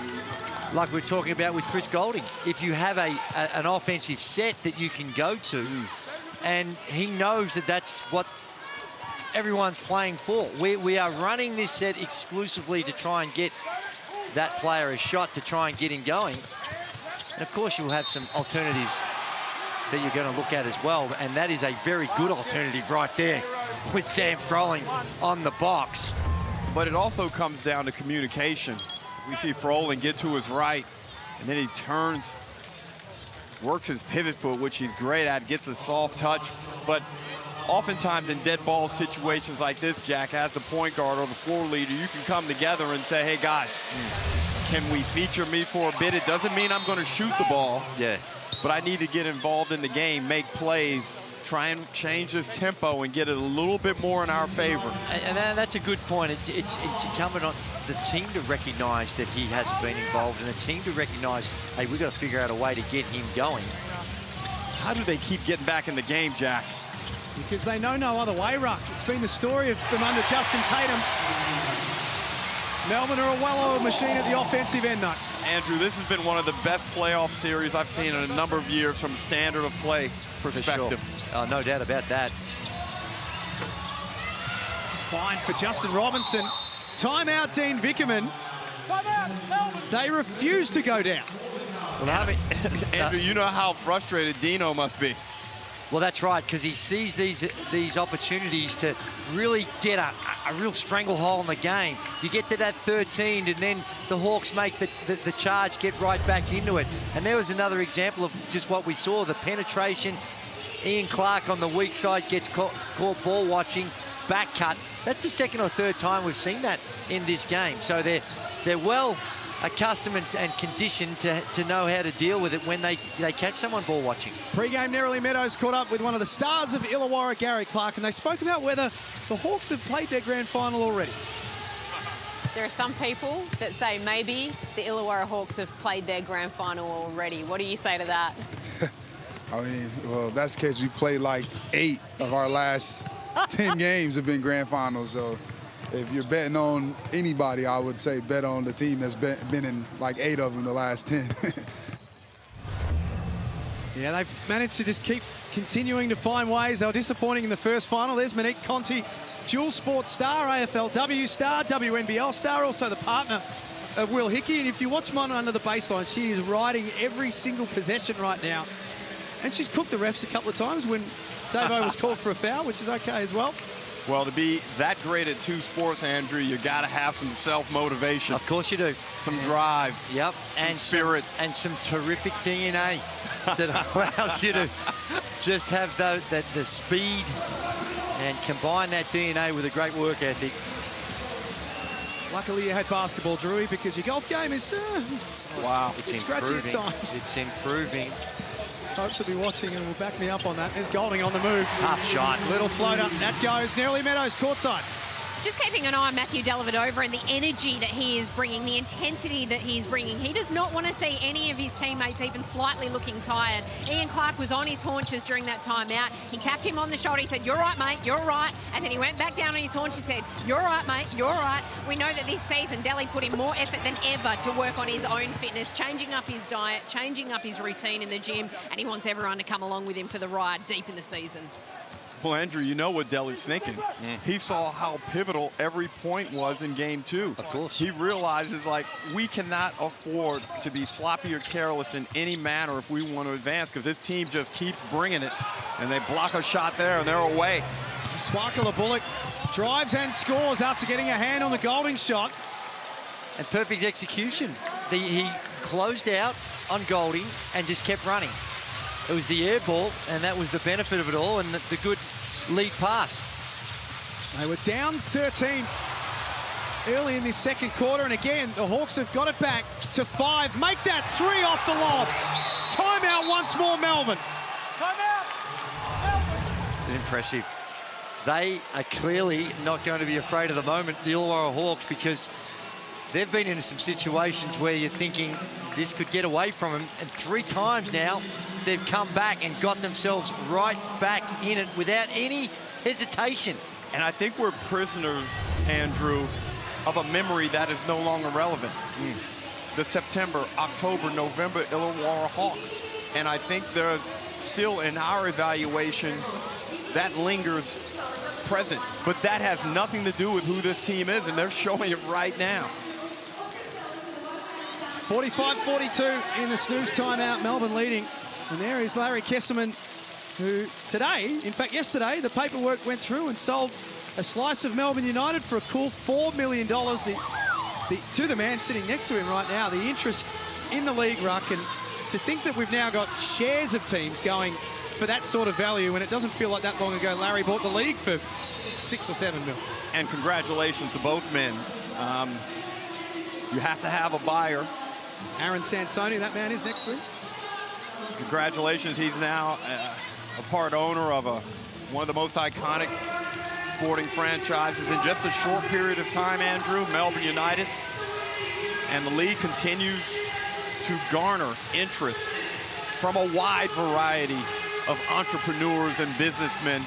like we're talking about with Chris Golding, if you have an offensive set that you can go to, and he knows that that's what everyone's playing for. We are running this set exclusively to try and get that player a shot, to try and get him going. And of course, you'll have some alternatives that you're going to look at as well, and that is a very good alternative right there with Sam Froling on the box. But it also comes down to communication. We see Froling get to his right, and then he turns, works his pivot foot, which he's great at, gets a soft touch. But oftentimes in dead ball situations like this, Jack, as the point guard or the floor leader, you can come together and say, hey, guys, can we feature me for a bit? It doesn't mean I'm going to shoot the ball. Yeah. But I need to get involved in the game, make plays, try and change this tempo and get it a little bit more in our favor. And that's a good point. It's incumbent on the team to recognize that he hasn't been involved, and the team to recognize, hey, we've got to figure out a way to get him going. How do they keep getting back in the game, Jack? Because they know no other way, Ruck. It's been the story of them under Justin Tatum. Melbourne are a well-oiled machine at the offensive end, though. Andrew, this has been one of the best playoff series I've seen in a number of years from standard of play perspective. Sure. Oh, no doubt about that. It's fine for Justin Robinson. Timeout, Dean Vickerman. They refuse to go down. Well, Andrew, you know how frustrated Dino must be. Well, that's right, because he sees these opportunities to really get a real stranglehold in the game. You get to that 13, and then the Hawks make the charge, get right back into it. And there was another example of just what we saw, the penetration. Ian Clark on the weak side gets caught ball watching, back cut. That's the second or third time we've seen that in this game. So they're well accustomed and conditioned to know how to deal with it when they catch someone ball watching. Pre-game, Nerily Meadows caught up with one of the stars of Illawarra, Gary Clark, and they spoke about whether the Hawks have played their grand final already. There are some people that say maybe the Illawarra Hawks have played their grand final already. What do you say to that? I mean, well, if that's the case, we've played like 8 of our last 10 games have been grand finals. So if you're betting on anybody, I would say bet on the team that's been in like 8 of them the last 10. Yeah, they've managed to just keep continuing to find ways. They were disappointing in the first final. There's Monique Conti, dual sports star, AFLW star, WNBL star, also the partner of Will Hickey. And if you watch Mon under the baseline, she is riding every single possession right now. And she's cooked the refs a couple of times when Davo was called for a foul, which is okay as well. Well, to be that great at 2 sports, Andrew, you got to have some self-motivation. Of course you do. Some drive. Yep. And spirit. And some terrific DNA that allows you to just have the speed and combine that DNA with a great work ethic. Luckily you had basketball, Drewy, because your golf game is wow. It's scratchy at times. It's improving. Folks will be watching and will back me up on that. There's Golding on the move. Tough shot. Little floater. That goes. Nerily Meadows courtside. Just keeping an eye on Matthew Dellavedova and the energy that he is bringing, the intensity that he's bringing. He does not want to see any of his teammates even slightly looking tired. Ian Clark was on his haunches during that timeout. He tapped him on the shoulder. He said, "You're right, mate, you're right." And then he went back down on his haunches and said, "You're right, mate, you're right." We know that this season, Delly put in more effort than ever to work on his own fitness, changing up his diet, changing up his routine in the gym, and he wants everyone to come along with him for the ride deep in the season. Well, Andrew, you know what Delly's thinking. He saw how pivotal every point was in game 2. Of course. He realizes, like, we cannot afford to be sloppy or careless in any manner if we want to advance, because this team just keeps bringing it, and they block a shot there, and they're away. Swakala Bullock drives and scores after getting a hand on the Golding shot. And perfect execution. He closed out on Golding and just kept running. It was the air ball, and that was the benefit of it all, and the good lead pass. They were down 13 early in this second quarter, and again, the Hawks have got it back to 5. Make that 3 off the lob. Timeout once more, Melbourne. Impressive. They are clearly not going to be afraid of the moment, the Illawarra Hawks, because they've been in some situations where you're thinking this could get away from them, and 3 times now they've come back and got themselves right back in it without any hesitation. And I think we're prisoners, Andrew, of a memory that is no longer relevant. The September, October, November Illawarra Hawks. And I think there's still, in our evaluation, that lingers present. But that has nothing to do with who this team is, and they're showing it right now. 45-42 in the snooze timeout, Melbourne leading. And there is Larry Kesselman, who today, in fact yesterday, the paperwork went through and sold a slice of Melbourne United for a cool $4 million to the man sitting next to him right now. The interest in the league, Ruck, and to think that we've now got shares of teams going for that sort of value, and it doesn't feel like that long ago Larry bought the league for 6 or 7 mil. And congratulations to both men. You have to have a buyer. Aaron Sansoni, that man is next to him. Congratulations, he's now a part owner of one of the most iconic sporting franchises in just a short period of time, Andrew, Melbourne United. And the league continues to garner interest from a wide variety of entrepreneurs and businessmen.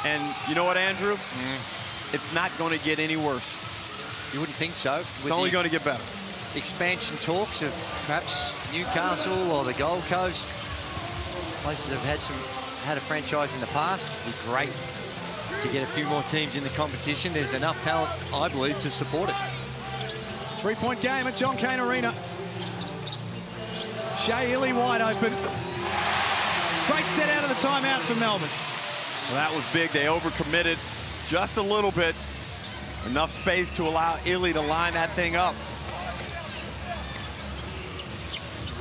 And you know what, Andrew? It's not going to get any worse. You wouldn't think so. It's only going to get better. Expansion talks of perhaps Newcastle or the Gold Coast. Places have had a franchise in the past. It'd be great to get a few more teams in the competition. There's enough talent, I believe, to support it. 3-point game at John Cain Arena. Shea Illy wide open. Great set out of the timeout for Melbourne. Well, that was big. They overcommitted just a little bit. Enough space to allow Illy to line that thing up.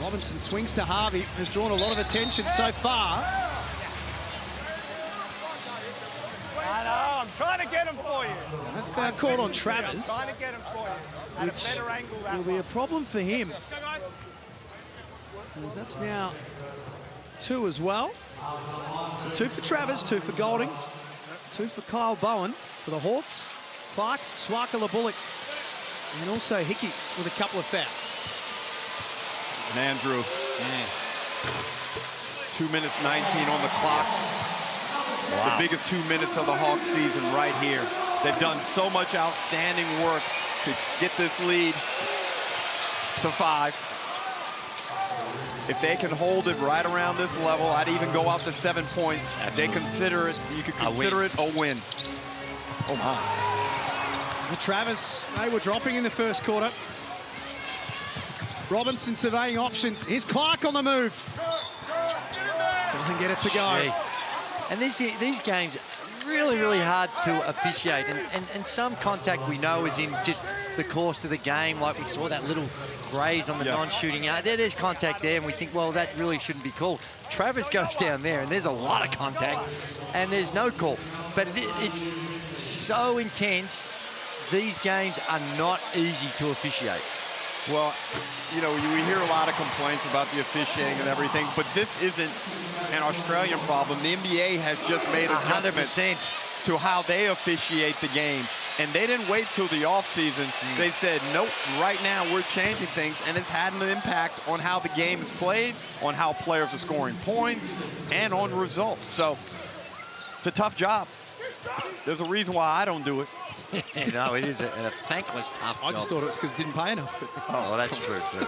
Robinson swings to Harvey, has drawn a lot of attention so far. I know, I'm trying to get him for you. That foul called on Travers, I'm trying to get him for you. At a better angle that will be a problem for him. That's now 2 as well. So 2 for Travers, 2 for Golding, 2 for Kyle Bowen for the Hawks. Clark, Swakala Bullock, and also Hickey with a couple of fouls. And Andrew, 2 minutes 19 on the clock. Wow. The biggest 2 minutes of the Hawks season right here. They've done so much outstanding work to get this lead to 5. If they can hold it right around this level, I'd even go out to 7 points. If they consider it, you could consider it a win. Oh my. Travers, they were dropping in the first quarter. Robinson surveying options. Here's Clark on the move. Doesn't get it to go. And these games really, really hard to officiate. And some contact we know is in just the course of the game, like we saw that little graze on the non-shooting out. There's contact there, and we think, well, that really shouldn't be called. Travers goes down there, and there's a lot of contact, and there's no call. But it's so intense these games are not easy to officiate. Well, you know, we hear a lot of complaints about the officiating and everything, but this isn't an Australian problem. The NBA has just made adjustments 100% to how they officiate the game. And they didn't wait till the offseason. They said, nope, right now we're changing things, and it's had an impact on how the game is played, on how players are scoring points, and on results. So it's a tough job. There's a reason why I don't do it. No, it is a thankless, tough job. I just thought it was because it didn't pay enough. But... Oh, well, that's true, too.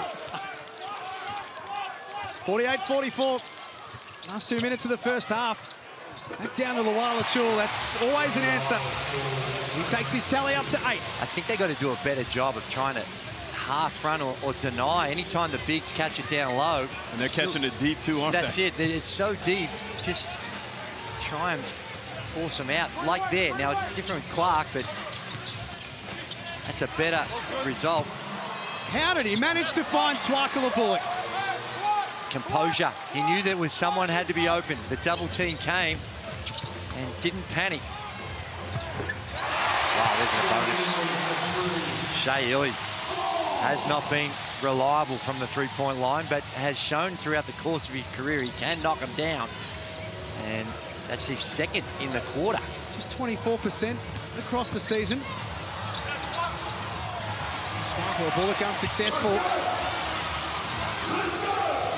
48-44. Last 2 minutes of the first half. Back down to Illawarra. That's always an answer. He takes his tally up to 8. I think they got to do a better job of trying to half run or deny anytime the bigs catch it down low. And they're catching it deep, too, aren't they? That's it. It's so deep. Just try and force them out like there. Now, it's different with Clark, but that's a better result. How did he manage to find Swakala Bullock? Composure. He knew there was someone had to be open. The double team came and didn't panic. Wow, there's a bonus. Shea Illy has not been reliable from the three-point line, but has shown throughout the course of his career he can knock them down. And that's his second in the quarter. Just 24% across the season. Swakala Bullock unsuccessful.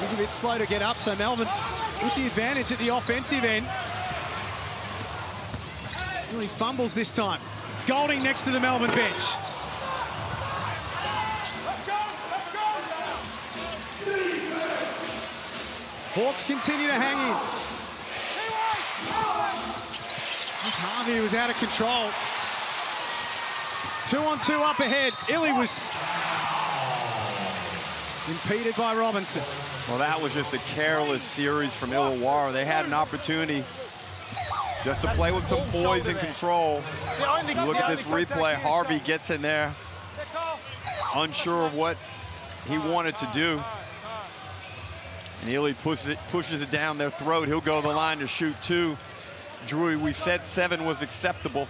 He's a bit slow to get up, so Melbourne with the advantage at the offensive end. Really fumbles this time. Golding next to the Melbourne bench. Hawks continue to hang in. This Harvey was out of control. 2-on-2 up ahead. Illy was impeded by Robinson. Well, that was just a careless series from Illawarra. They had an opportunity just to play with some poise and control. You look at this replay, Harvey gets in there, unsure of what he wanted to do. And Illy pushes it down their throat. He'll go to the line to shoot 2. Drew, we said 7 was acceptable.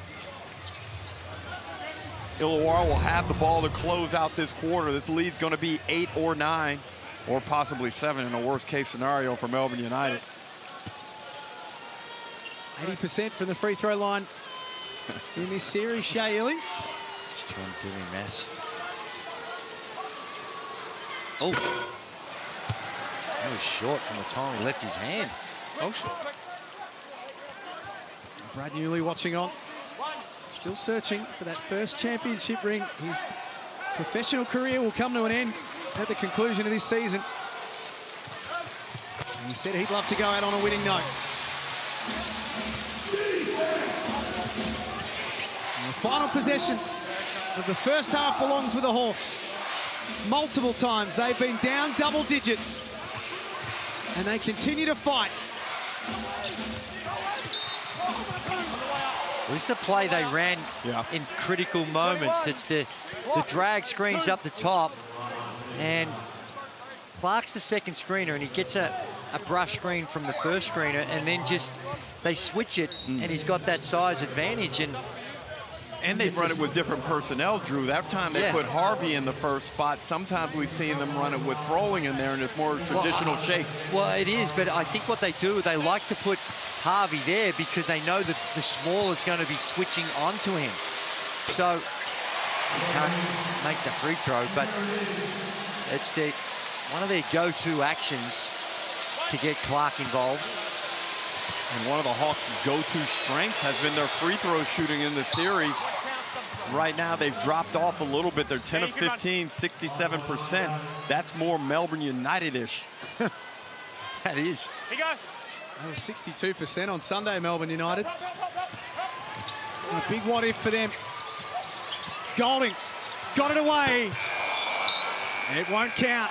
Illawarra will have the ball to close out this quarter. This lead's going to be 8 or 9, or possibly 7 in a worst-case scenario for Melbourne United. 80% from the free throw line in this series, Shea Illy. Just trying to do me mess. Oh. That was short from the time he left his hand. Oh, short. Brad Newley watching on. Still searching for that first championship ring. His professional career will come to an end at the conclusion of this season. And he said he'd love to go out on a winning note. And the final possession of the first half belongs with the Hawks. Multiple times they've been down double digits. And they continue to fight. This is the play they ran in critical moments. It's the drag screens up the top, and Clark's the second screener, and he gets a brush screen from the first screener, and then just they switch it, and he's got that size advantage. And they've run it with different personnel, Drew. That time they put Harvey in the first spot. Sometimes we've seen them run it with Froling in there, and it's more traditional shakes. Well, it is, but I think what they do, they like to put Harvey there because they know that the small is going to be switching onto him. So he can't make the free throw, but it's one of their go-to actions to get Clark involved. And one of the Hawks' go-to strengths has been their free throw shooting in the series. Right now, they've dropped off a little bit. They're 10 of 15, 67%. That's more Melbourne United-ish. That is. They were 62% on Sunday, Melbourne United. A big what-if for them. Golding got it away. It won't count.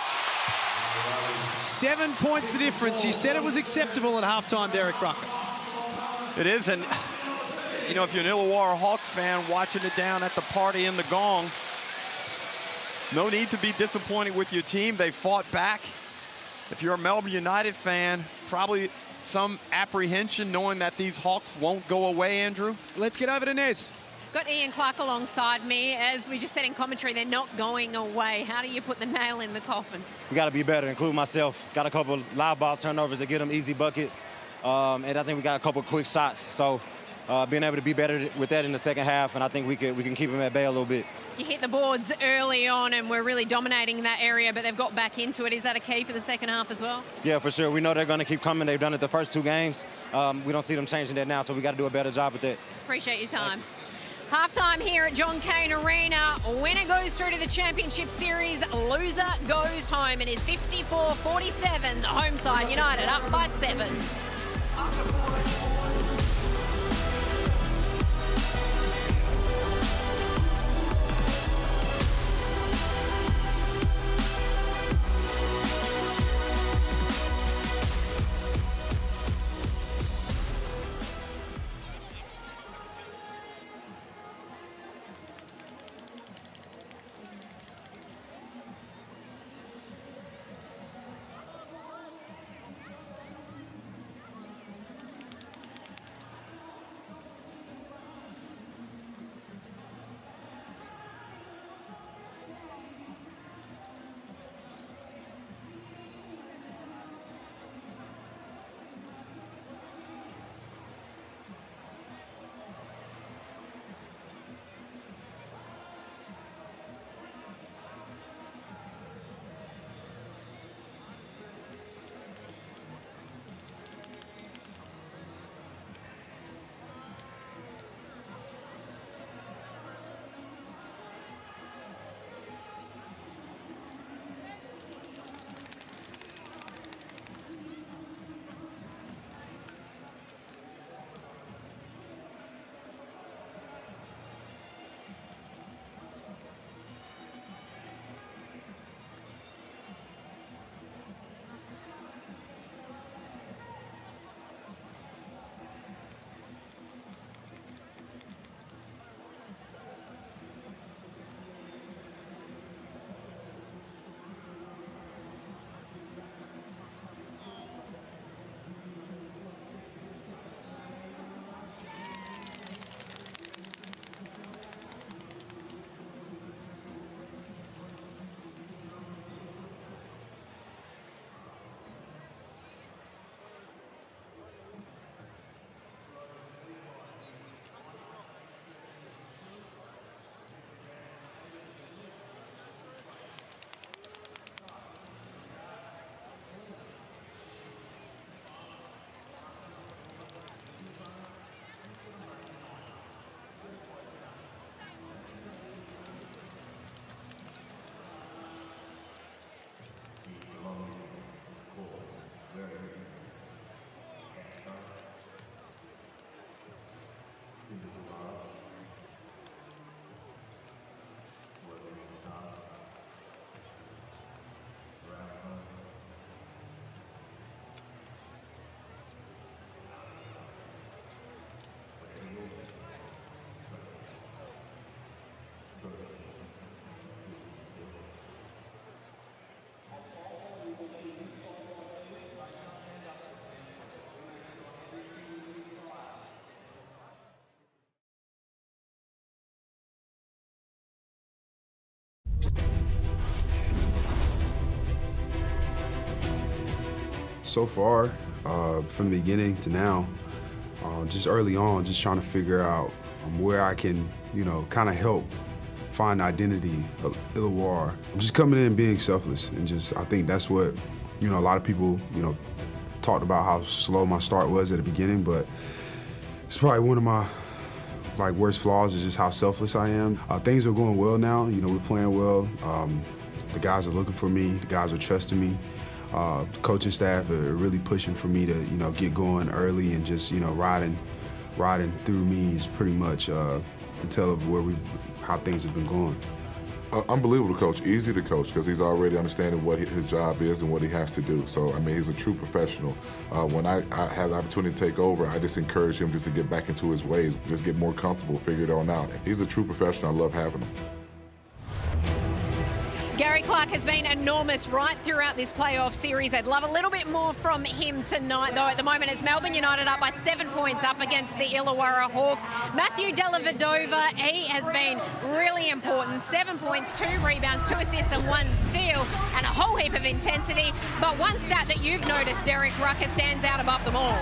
7 points the difference. You said it was acceptable at halftime, Derek Rucker. It is, and you know, if you're an Illawarra Hawks fan watching it down at the party in the Gong, no need to be disappointed with your team. They fought back. If you're a Melbourne United fan, probably some apprehension knowing that these Hawks won't go away, Andrew. Let's get over to Nez. Got Ian Clark alongside me. As we just said in commentary, they're not going away. How do you put the nail in the coffin? We got to be better, including myself. Got a couple live ball turnovers that get them easy buckets. And I think we got a couple quick shots. So being able to be better with that in the second half, and I think we can keep them at bay a little bit. You hit the boards early on and we're really dominating that area, but they've got back into it. Is that a key for the second half as well? Yeah, for sure. We know they're going to keep coming. They've done it the first 2 games. We don't see them changing that now, so we got to do a better job with that. Appreciate your time. Halftime here at John Cain Arena. Winner goes through to the Championship Series. Loser goes home. It is 54-47. The home side, United, up by 7. So far, from the beginning to now, just early on, just trying to figure out where I can, kind of help find identity of Illawarra. I'm just coming in being selfless, and I think that's what, a lot of people, talked about how slow my start was at the beginning, but it's probably one of my worst flaws is just how selfless I am. Things are going well now. We're playing well. The guys are looking for me. The guys are trusting me. The coaching staff are really pushing for me to, get going early and just, riding through me is pretty much the tell of how things have been going. Unbelievable coach, easy to coach because he's already understanding what his job is and what he has to do. So, he's a true professional. When I had the opportunity to take over, I just encouraged him just to get back into his ways, just get more comfortable, figure it on out. He's a true professional. I love having him. Gary Clark has been enormous right throughout this playoff series. I'd love a little bit more from him tonight, though at the moment it's Melbourne United up by 7 points up against the Illawarra Hawks. Matthew Dellavedova, he has been really important. 7 points, 2 rebounds, 2 assists and 1 steal, and a whole heap of intensity. But one stat that you've noticed, Derek Rucker, stands out above them all.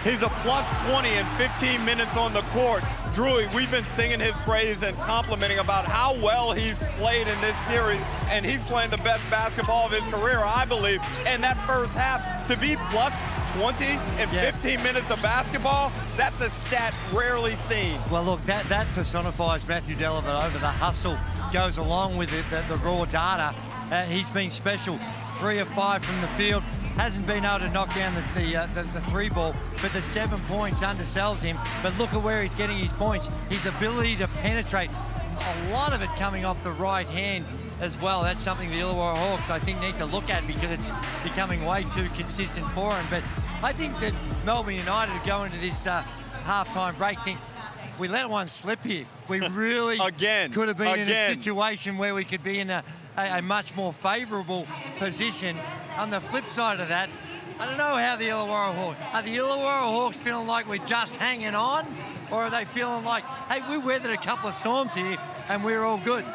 He's a plus 20 in 15 minutes on the court. Drewy, we've been singing his praise and complimenting about how well he's played in this series, and he's playing the best basketball of his career, I believe. And that first half, to be plus 20 in 15 minutes of basketball, that's a stat rarely seen. Well, look, that personifies Matthew Dellavedova. The hustle goes along with it, the raw data. He's been special. 3 of 5 from the field. Hasn't been able to knock down the 3 ball, but the 7 points undersells him. But look at where he's getting his points. His ability to penetrate, a lot of it coming off the right hand as well. That's something the Illawarra Hawks, I think, need to look at because it's becoming way too consistent for him. But I think that Melbourne United go into this halftime break think, we let one slip here. We really could have been in a situation where we could be in a much more favourable position. On the flip side of that, I don't know how the Illawarra Hawks, are the Illawarra Hawks feeling like we're just hanging on? Or are they feeling like, hey, we weathered a couple of storms here and we're all good?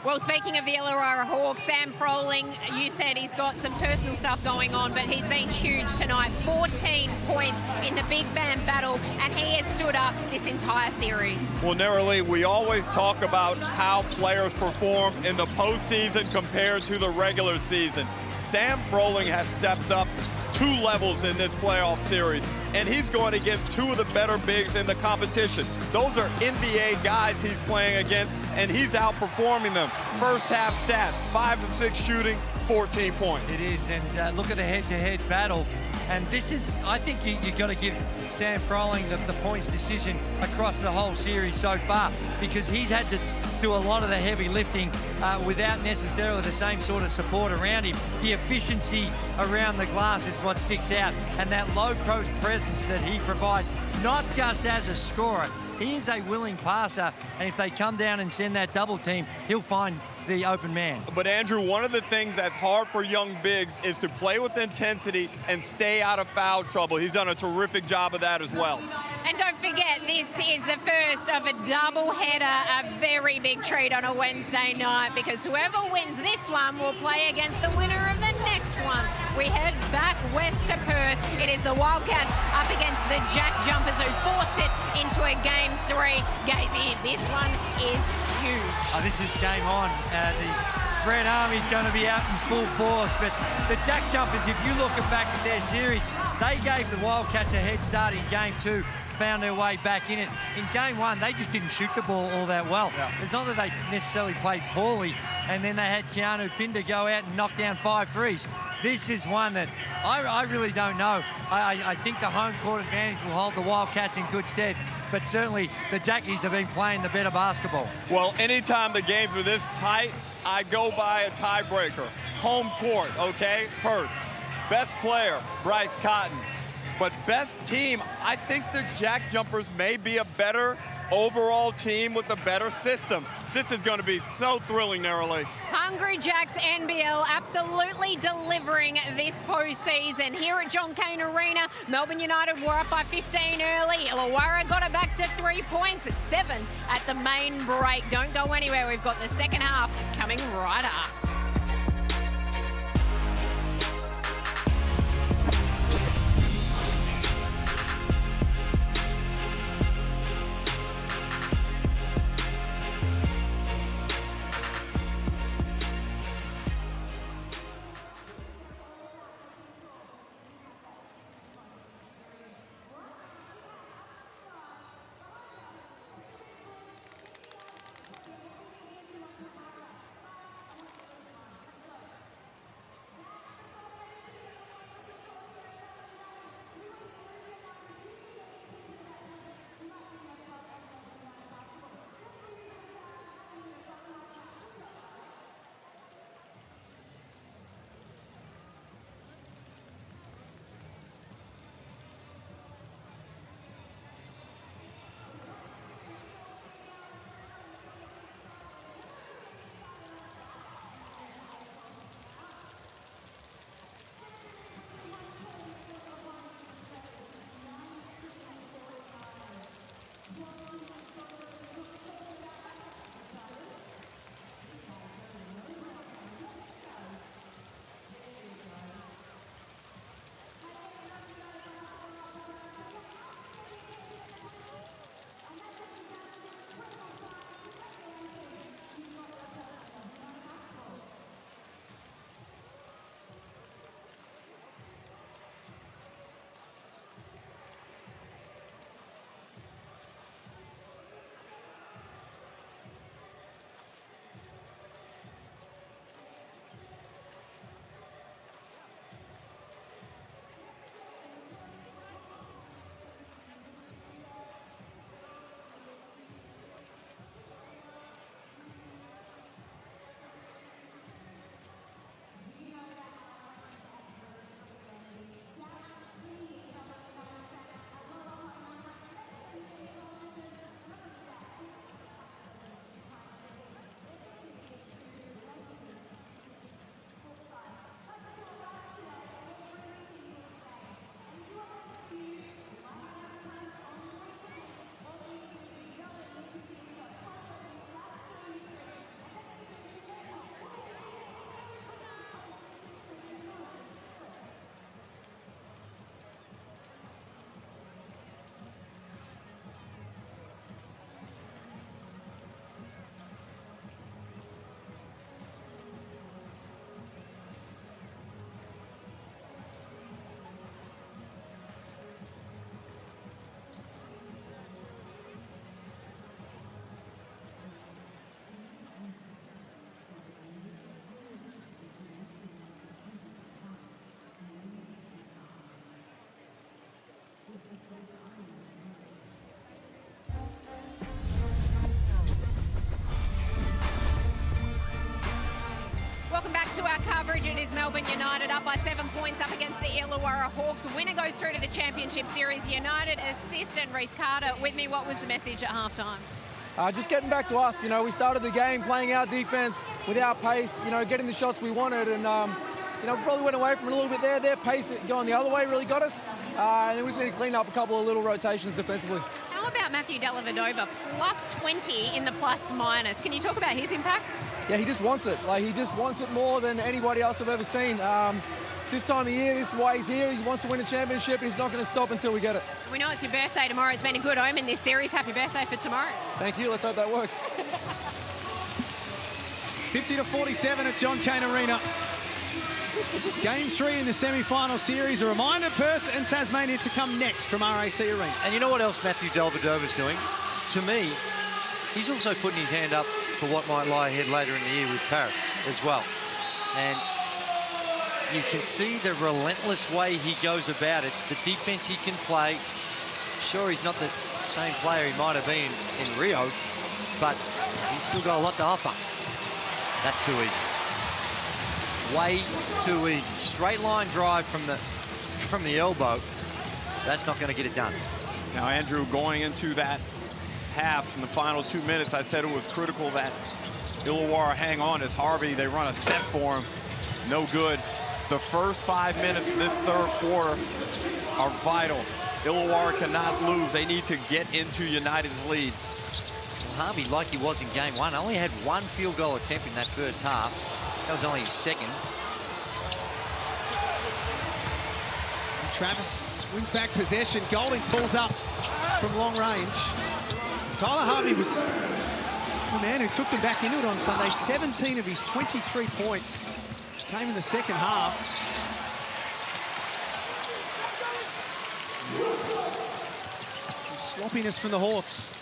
Well, speaking of the Illawarra Hawks, Sam Froling, you said he's got some personal stuff going on, but he's been huge tonight. 14 points in the Big Band battle, and he has stood up this entire series. Well, Nerily, we always talk about how players perform in the postseason compared to the regular season. Sam Froling has stepped up 2 levels in this playoff series, and he's going against 2 of the better bigs in the competition. Those are NBA guys he's playing against, and he's outperforming them. First half stats, 5 of 6 shooting, 14 points. It is, and look at the head-to-head battle. And this is, I think you've got to give Sam Froling the points decision across the whole series so far, because he's had to do a lot of the heavy lifting without necessarily the same sort of support around him. The efficiency around the glass is what sticks out, and that low post presence that he provides, not just as a scorer. He is a willing passer, and if they come down and send that double team, he'll find the open man. But Andrew, one of the things that's hard for young bigs is to play with intensity and stay out of foul trouble. He's done a terrific job of that as well. And don't forget, this is the first of a double-header, a very big treat on a Wednesday night, because whoever wins this one will play against the winner of the next one. We head back west to Perth. It is the Wildcats up against the Jack Jumpers, who forced it into a Game 3. Gazy, this one is huge. Oh, this is game on. The Red Army's going to be out in full force, but the Jack Jumpers, if you look back at their series, they gave the Wildcats a head start in Game 2, found their way back in it. In Game 1, they just didn't shoot the ball all that well. Yeah. It's not that they necessarily played poorly, and then they had Keanu Pinder go out and knock down 5 threes. This is one that I really don't know. I think the home court advantage will hold the Wildcats in good stead, but certainly the Jackies have been playing the better basketball. Well, anytime the games are this tight, I go by a tiebreaker. Home court, okay? Perth. Best player, Bryce Cotton. But best team, I think the Jack Jumpers may be a better overall team with a better system. This is going to be so thrilling, Nerily. Hungry Jacks NBL absolutely delivering this postseason. Here at John Cain Arena, Melbourne United were up by 15 early. Illawarra got it back to 3 points at 7 at the main break. Don't go anywhere. We've got the second half coming right up. to our coverage. It is Melbourne United up by 7 points up against the Illawarra Hawks. Winner goes through to the Championship Series. United assistant Reece Carter with me. What was the message at halftime? Just getting back to us. You know, we started the game playing our defense with our pace, you know, getting the shots we wanted, and you know, probably went away from it a little bit there. Their pace going the other way really got us, and then we just need to clean up a couple of little rotations defensively. How about Matthew Dellavedova, plus 20 in the plus-minus? Can you talk about his impact? Yeah, he just wants it. Like, he just wants it more than anybody else I've ever seen. It's this time of year, this is why he's here. He wants to win a championship, and he's not going to stop until we get it. We know it's your birthday tomorrow. It's been a good omen this series. Happy birthday for tomorrow. Thank you. Let's hope that works. 50-47 at John Cain Arena. Game 3 in the semi-final series. A reminder, Perth and Tasmania to come next from RAC Arena. And you know what else Matthew Dellavedova's doing? To me, he's also putting his hand up for what might lie ahead later in the year with Paris as well. And you can see the relentless way he goes about it, the defense he can play. Sure, he's not the same player he might have been in Rio, but he's still got a lot to offer. That's too easy. Way too easy. Straight line drive from the elbow. That's not going to get it done. Now, Andrew, going into that half in the final 2 minutes, I said it was critical that Illawarra hang on as Harvey. They run a set for him. No good. The first 5 minutes of this third quarter are vital. Illawarra cannot lose. They need to get into United's lead. Well, Harvey, like he was in game 1, only had 1 field goal attempt in that first half. That was only his second. And Travis wins back possession. Golding pulls up from long range. Tyler Harvey was the man who took them back into it on Sunday. 17 of his 23 points came in the second half. Some sloppiness from the Hawks.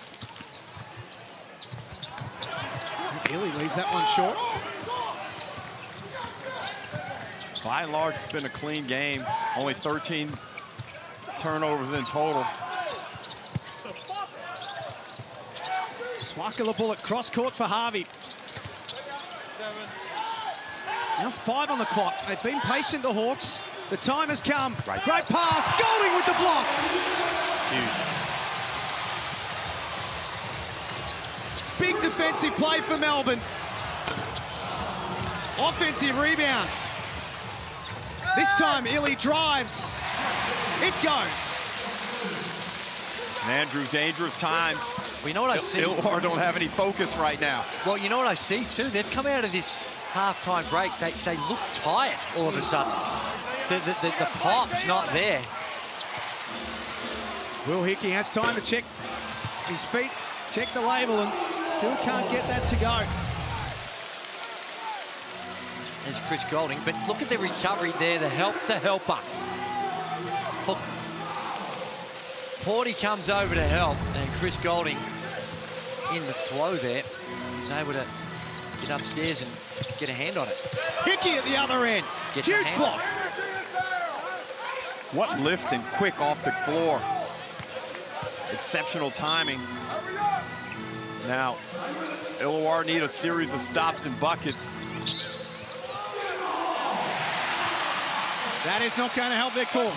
Illy leaves that one short. By and large, it's been a clean game. Only 13 turnovers in total. Swakala bullet cross court for Harvey. Now 5 on the clock. They've been patient, the Hawks. The time has come. Great pass. Golding with the block. Huge. Big defensive play for Melbourne. Offensive rebound. This time, Illy drives. It goes. Andrew, dangerous times. Well, you know what I see? Illawarra don't have any focus right now. Well, you know what I see too? They've come out of this halftime break. They look tired all of a sudden. The pop's not there. Will Hickey has time to check his feet, check the label, and still can't get that to go. There's Chris Golding, but look at the recovery there, the helper. Look, Porty comes over to help, and Chris Golding in the flow there is able to get upstairs and get a hand on it. Hickey at the other end. Huge block. What lift and quick off the floor. Exceptional timing. Now, Illawarra need a series of stops and buckets. That is not going to help their cause.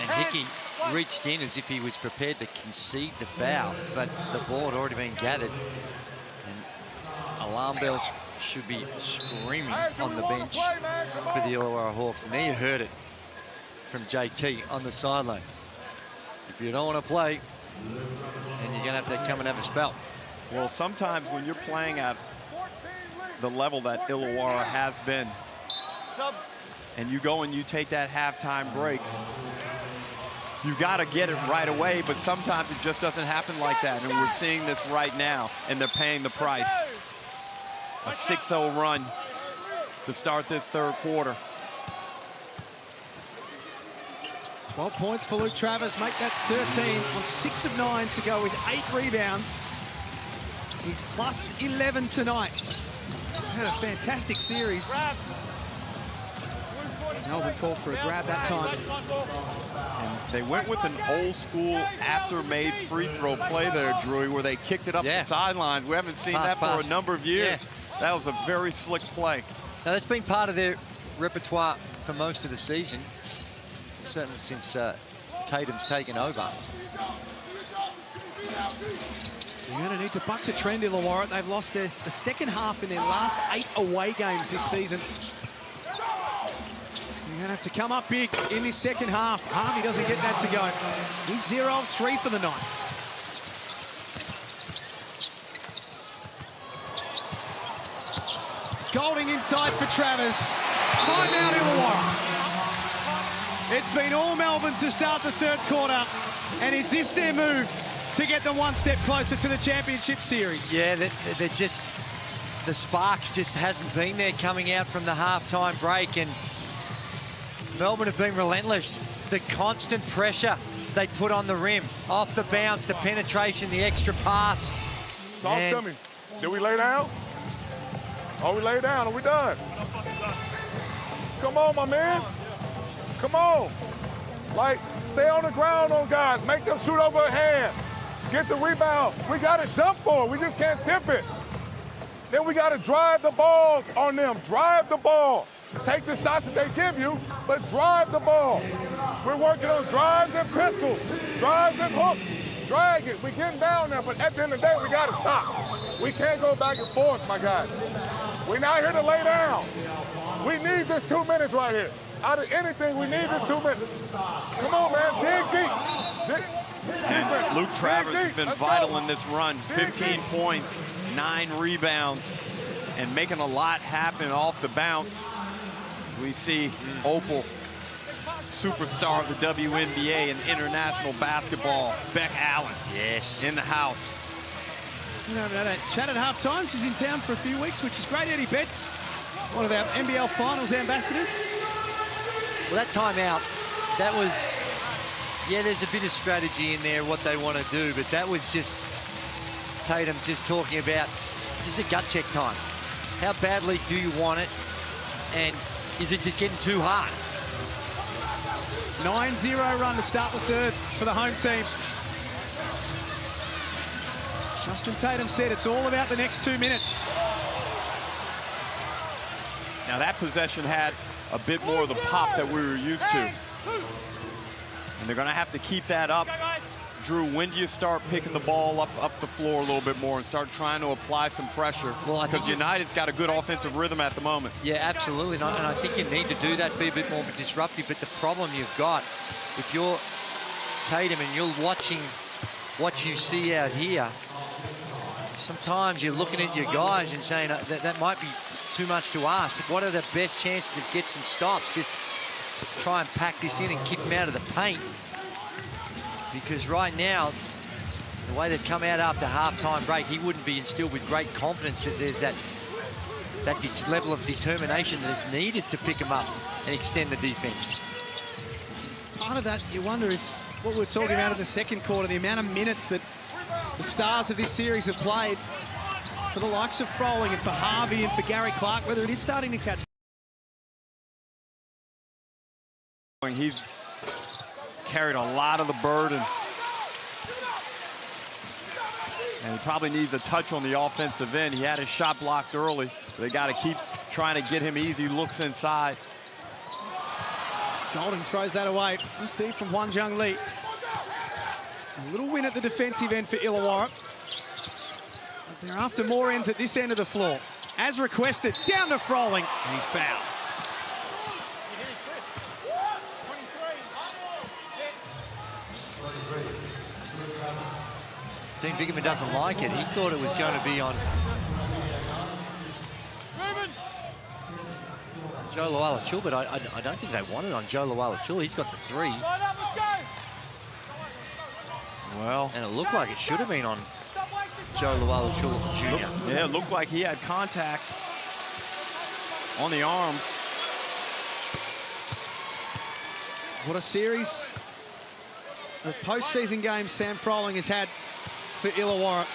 And Hickey reached in as if he was prepared to concede the foul, but the ball had already been gathered. And alarm bells should be screaming on the bench for the Illawarra Hawks. And there you heard it from JT on the sideline. If you don't want to play, then you're going to have to come and have a spell. Well, sometimes when you're playing at the level that Illawarra has been, and you go and you take that halftime break, you got to get it right away, but sometimes it just doesn't happen like that, and we're seeing this right now, and they're paying the price. A 6-0 run to start this third quarter. 12 points for Luke Travers, make that 13 on 6 of 9 to go with 8 rebounds. He's plus 11 tonight. He's had a fantastic series. Melbourne called for a grab that time. And they went with an old school after-made free throw play there, Drew, where they kicked it up the sideline. We haven't seen that for a number of years. Yeah. That was a very slick play. Now, that's been part of their repertoire for most of the season, certainly since Tatum's taken over. They're going to need to buck the trend, Illawarra. They've lost the second half in their last 8 away games this season. You're going to have to come up big in this second half. Harvey doesn't get that to go. He's 0 of 3 for the night. Golding inside for Travers. Timeout, Illawarra. It's been all Melbourne to start the third quarter. And is this their move to get them one step closer to the championship series? Yeah, they're just, the sparks just hasn't been there coming out from the halftime break, and Melbourne have been relentless. The constant pressure they put on the rim, off the bounce, the penetration, the extra pass. Talk to me. Did we lay down? Are we lay down? Are we done? Come on, my man. Come on. Like, stay on the ground on guys. Make them shoot over a hand. Get the rebound. We got to jump for it. We just can't tip it. Then we got to drive the ball on them. Drive the ball. Take the shots that they give you, but drive the ball. We're working on drives and pistols, drives and hooks. Drag it. We're getting down there, but at the end of the day, we got to stop. We can't go back and forth, my guys. We're not here to lay down. We need this 2 minutes right here. Out of anything, we need this 2 minutes. Come on, man. Dig deep. Luke Travers has been vital in this run. 15 points, 9 rebounds, and making a lot happen off the bounce. We see Opal, superstar of the WNBA and international basketball, Beck Allen, in the house. You know, that chat at halftime. She's in town for a few weeks, which is great. Eddie Betts, one of our NBL Finals ambassadors. Well, that timeout, that was, yeah, there's a bit of strategy in there, what they want to do, but that was just Tatum just talking about, this is a gut check time. How badly do you want it? And is it just getting too hard? 9-0 run to start the third for the home team. Justin Tatum said it's all about the next 2 minutes. Now that possession had a bit more of the pop that we were used to. And they're gonna have to keep that up. Drew, when do you start picking the ball up the floor a little bit more and start trying to apply some pressure? Well, because United's got a good offensive rhythm at the moment. Yeah, absolutely. And I think you need to do that, be a bit more disruptive. But the problem you've got, if you're Tatum and you're watching what you see out here, sometimes you're looking at your guys and saying that might be too much to ask. What are the best chances to get some stops? Just try and pack this in and keep them out of the paint. Because right now, the way they've come out after halftime break, he wouldn't be instilled with great confidence that there's that level of determination that is needed to pick him up and extend the defense. Part of that, you wonder, is what we're talking about in the second quarter, the amount of minutes that the stars of this series have played for the likes of Froling and for Harvey and for Gary Clark, whether it is starting to catch. He's carried a lot of the burden. And he probably needs a touch on the offensive end. He had his shot blocked early. They got to keep trying to get him easy looks inside. Golding throws that away. That's deep from Wan Jung Lee. A little win at the defensive end for Illawarra. But they're after more ends at this end of the floor. As requested, down to Froling. And he's fouled. Dean Biggerman doesn't like it. He thought it was going to be on Joe Luala-Chul, but I don't think they want it on Joe Luala-Chul. He's got the 3. Well, and it looked like it should have been on Joe Luala-Chul Jr. Yeah, it looked like he had contact on the arms. What a series of postseason games Sam Froling has had for Illawarra.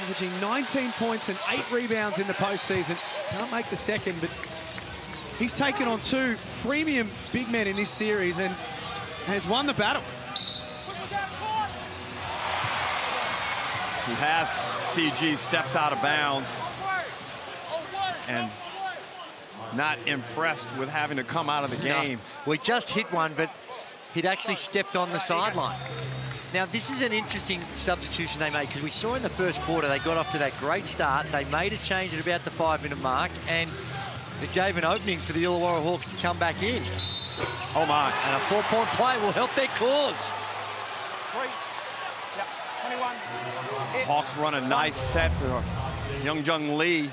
Averaging 19 points and 8 rebounds in the postseason. Can't make the second, but he's taken on 2 premium big men in this series and has won the battle. He has CG steps out of bounds. and not impressed with having to come out of the game. No, we just hit one, but he'd actually stepped on the sideline. Now, this is an interesting substitution they made, because we saw in the first quarter they got off to that great start. They made a change at about the 5-minute mark, and it gave an opening for the Illawarra Hawks to come back in. Oh, my. And a 4-point play will help their cause. 21. Hawks run a nice set for Young Lee.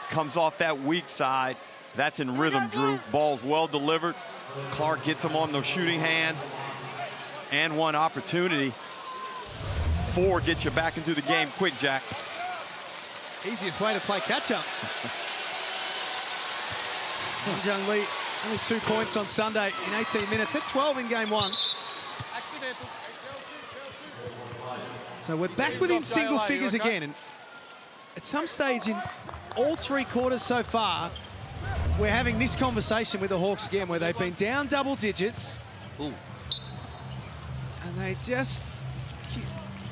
Comes off that weak side. That's in rhythm, Drew. Ball's well delivered. Clark gets him on the shooting hand. And one opportunity. 4 gets you back into the game quick, Jack. Easiest way to play catch-up. Young Lee, only 2 points on Sunday in 18 minutes. Hit 12 in game 1. So we're back within single figures again. And at some stage in all 3 quarters so far, we're having this conversation with the Hawks again, where they've been down double digits. Ooh. And they just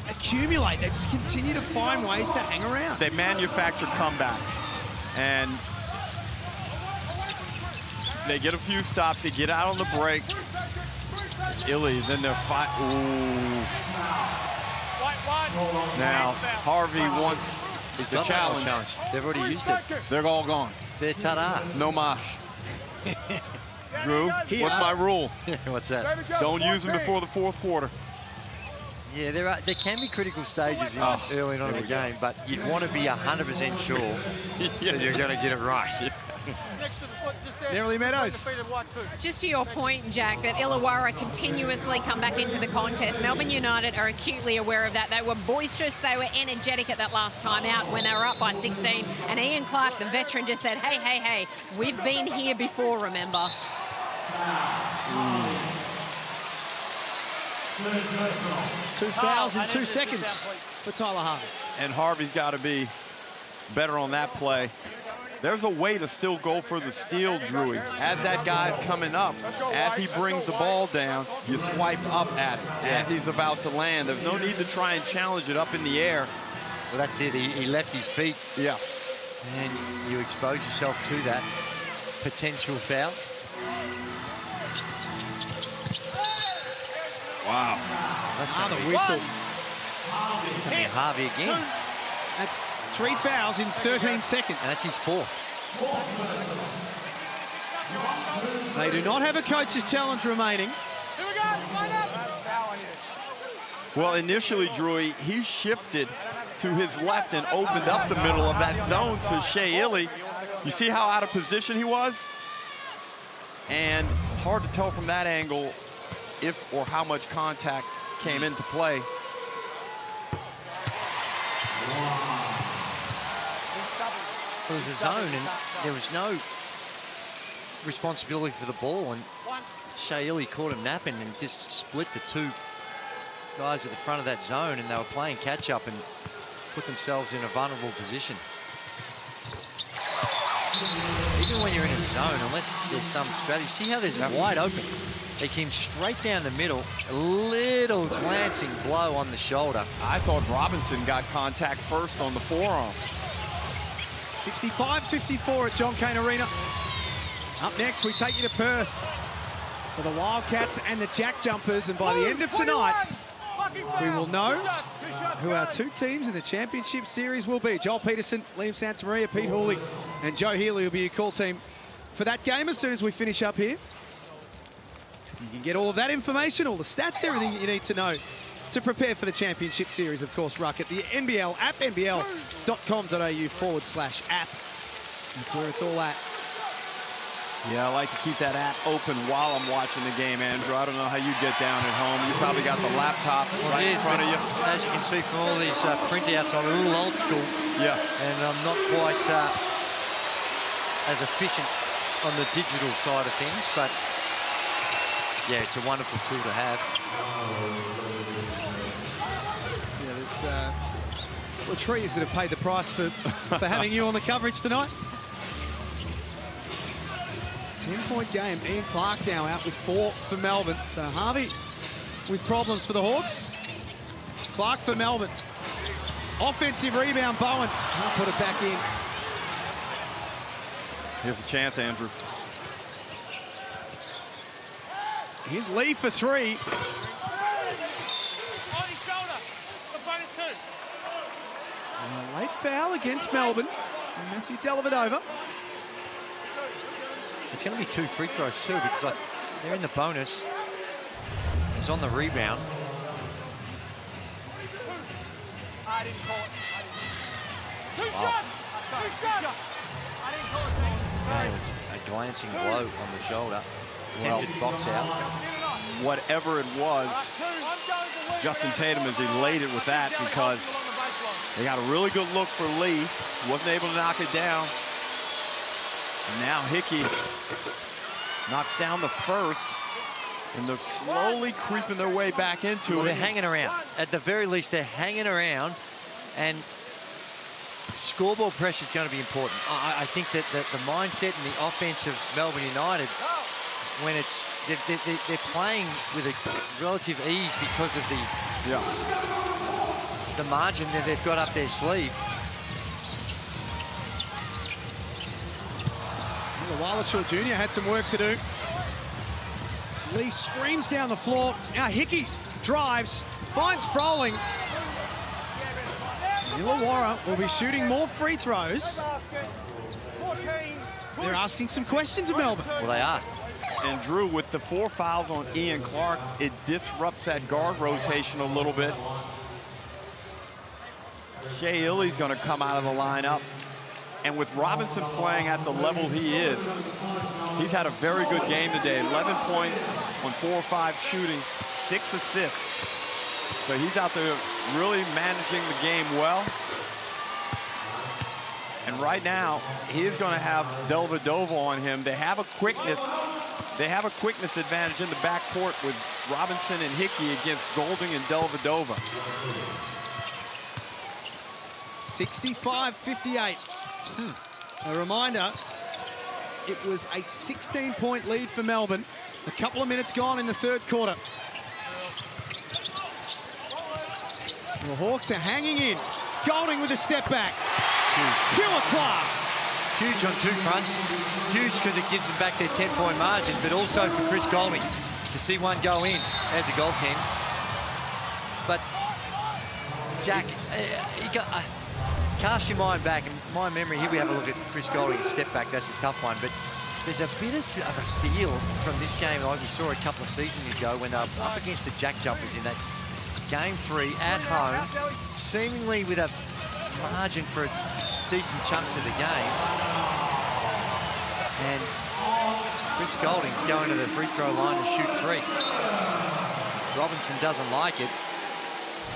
accumulate. They just continue to find ways to hang around. They manufacture comebacks. And they get a few stops. They get out on the break. Illy's in their fight. Ooh. Now, Harvey wants the challenge. They've already used it. They're all gone. They're ta-da. No mas. Drew, what's my rule? What's that? Don't use them before the 4th quarter. Yeah, there can be critical stages early on in the game, but you'd want to be 100% sure that you're going to get it right. Nerily Meadows. Just to your point, Jack, that Illawarra continuously come back into the contest. Melbourne United are acutely aware of that. They were boisterous, they were energetic at that last time out when they were up by 16. And Ian Clark, the veteran, just said, hey, hey, hey, we've been here before, remember? 2,002 seconds for Tyler Harvey. And Harvey's got to be better on that play. There's a way to still go for the steal, Drewy. As that guy's coming up, as he brings the ball down, you swipe up at it. As he's about to land, there's no need to try and challenge it up in the air. Well, that's it. He left his feet. Yeah. And you expose yourself to that potential foul. Wow. That's another whistle. Harvey again. That's 3 fouls in 13 seconds. And that's his 4th. They do not have a coach's challenge remaining. Here we go. Line up. Well, initially, Drewy, he shifted to his left and opened up the middle of that zone to Shea Illy. You see how out of position he was? And it's hard to tell from that angle if or how much contact came into play. It was a zone, and there was no responsibility for the ball, and Shea Illy caught him napping and just split the 2 guys at the front of that zone, and they were playing catch-up and put themselves in a vulnerable position. Even when you're in a zone, unless there's some strategy, see how there's wide open. They came straight down the middle, a little glancing blow on the shoulder. I thought Robinson got contact first on the forearm. 65-54 at John Cain Arena. Up next, we take you to Perth for the Wildcats and the Jack Jumpers. And by the end of tonight, we will know who our 2 teams in the championship series will be. Joel Peterson, Liam Santamaria, Pete Hooley, and Joe Healy will be your call team for that game as soon as we finish up here. You can get all of that information, all the stats, everything that you need to know to prepare for the championship series, of course, Ruck, at the NBL app, nbl.com.au/app. That's where it's all at. Yeah, I like to keep that app open while I'm watching the game, Andrew. I don't know how you get down at home. You probably got the laptop right in front of you. As you can see from all these printouts, I'm a little old school. Yeah. And I'm not quite as efficient on the digital side of things, but yeah, it's a wonderful tool to have. Yeah, there's Latrice that have paid the price for having you on the coverage tonight. 10-point game. Ian Clark now out with 4 for Melbourne. So Harvey with problems for the Hawks. Clark for Melbourne. Offensive rebound, Bowen. Can't put it back in. Here's a chance, Andrew. Here's Lee for three. Late foul against Melbourne. And Matthew Dellavedova. It's going to be 2 free throws too, because they're in the bonus. He's on the rebound. That was a glancing blow on the shoulder. Attempted box out. Whatever it was, Justin Tatum is elated with that because they got a really good look for Lee. Wasn't able to knock it down. And now Hickey knocks down the first, and they're slowly creeping their way back into it. They're hanging around. At the very least, they're hanging around, and scoreboard pressure is going to be important. I think that the mindset and the offense of Melbourne United, when they're playing with a relative ease because of the margin that they've got up their sleeve. Illawarra Jr. had some work to do. Lee screams down the floor. Now Hickey drives, finds Froling. Illawarra will be shooting more free throws. They're asking some questions of Melbourne. Well, they are. And Drew, with the 4 fouls on Ian Clark, it disrupts that guard rotation a little bit. Shea Illy's going to come out of the lineup. And with Robinson playing at the level he is, he's had a very good game today. 11 points on 4 or 5 shooting, 6 assists. So he's out there really managing the game well. And right now, he is going to have Dellavedova on him. They have a quickness advantage in the backcourt with Robinson and Hickey against Golding and Dellavedova. 65-58. A reminder, it was a 16-point lead for Melbourne. A couple of minutes gone in the third quarter. The Hawks are hanging in. Golding with a step back. Pure class. Huge on 2 fronts. Huge because it gives them back their 10-point margin, but also for Chris Golding to see one go in as a goaltend. But Jack, cast your mind back, and my memory, here we have a look at Chris Golding's step back. That's a tough one, but there's a bit of a feel from this game like we saw a couple of seasons ago when they're up against the Jack Jumpers in that Game 3 at home, seemingly with a margin for decent chunks of the game. And Chris Golding's going to the free throw line to shoot 3. Robinson doesn't like it.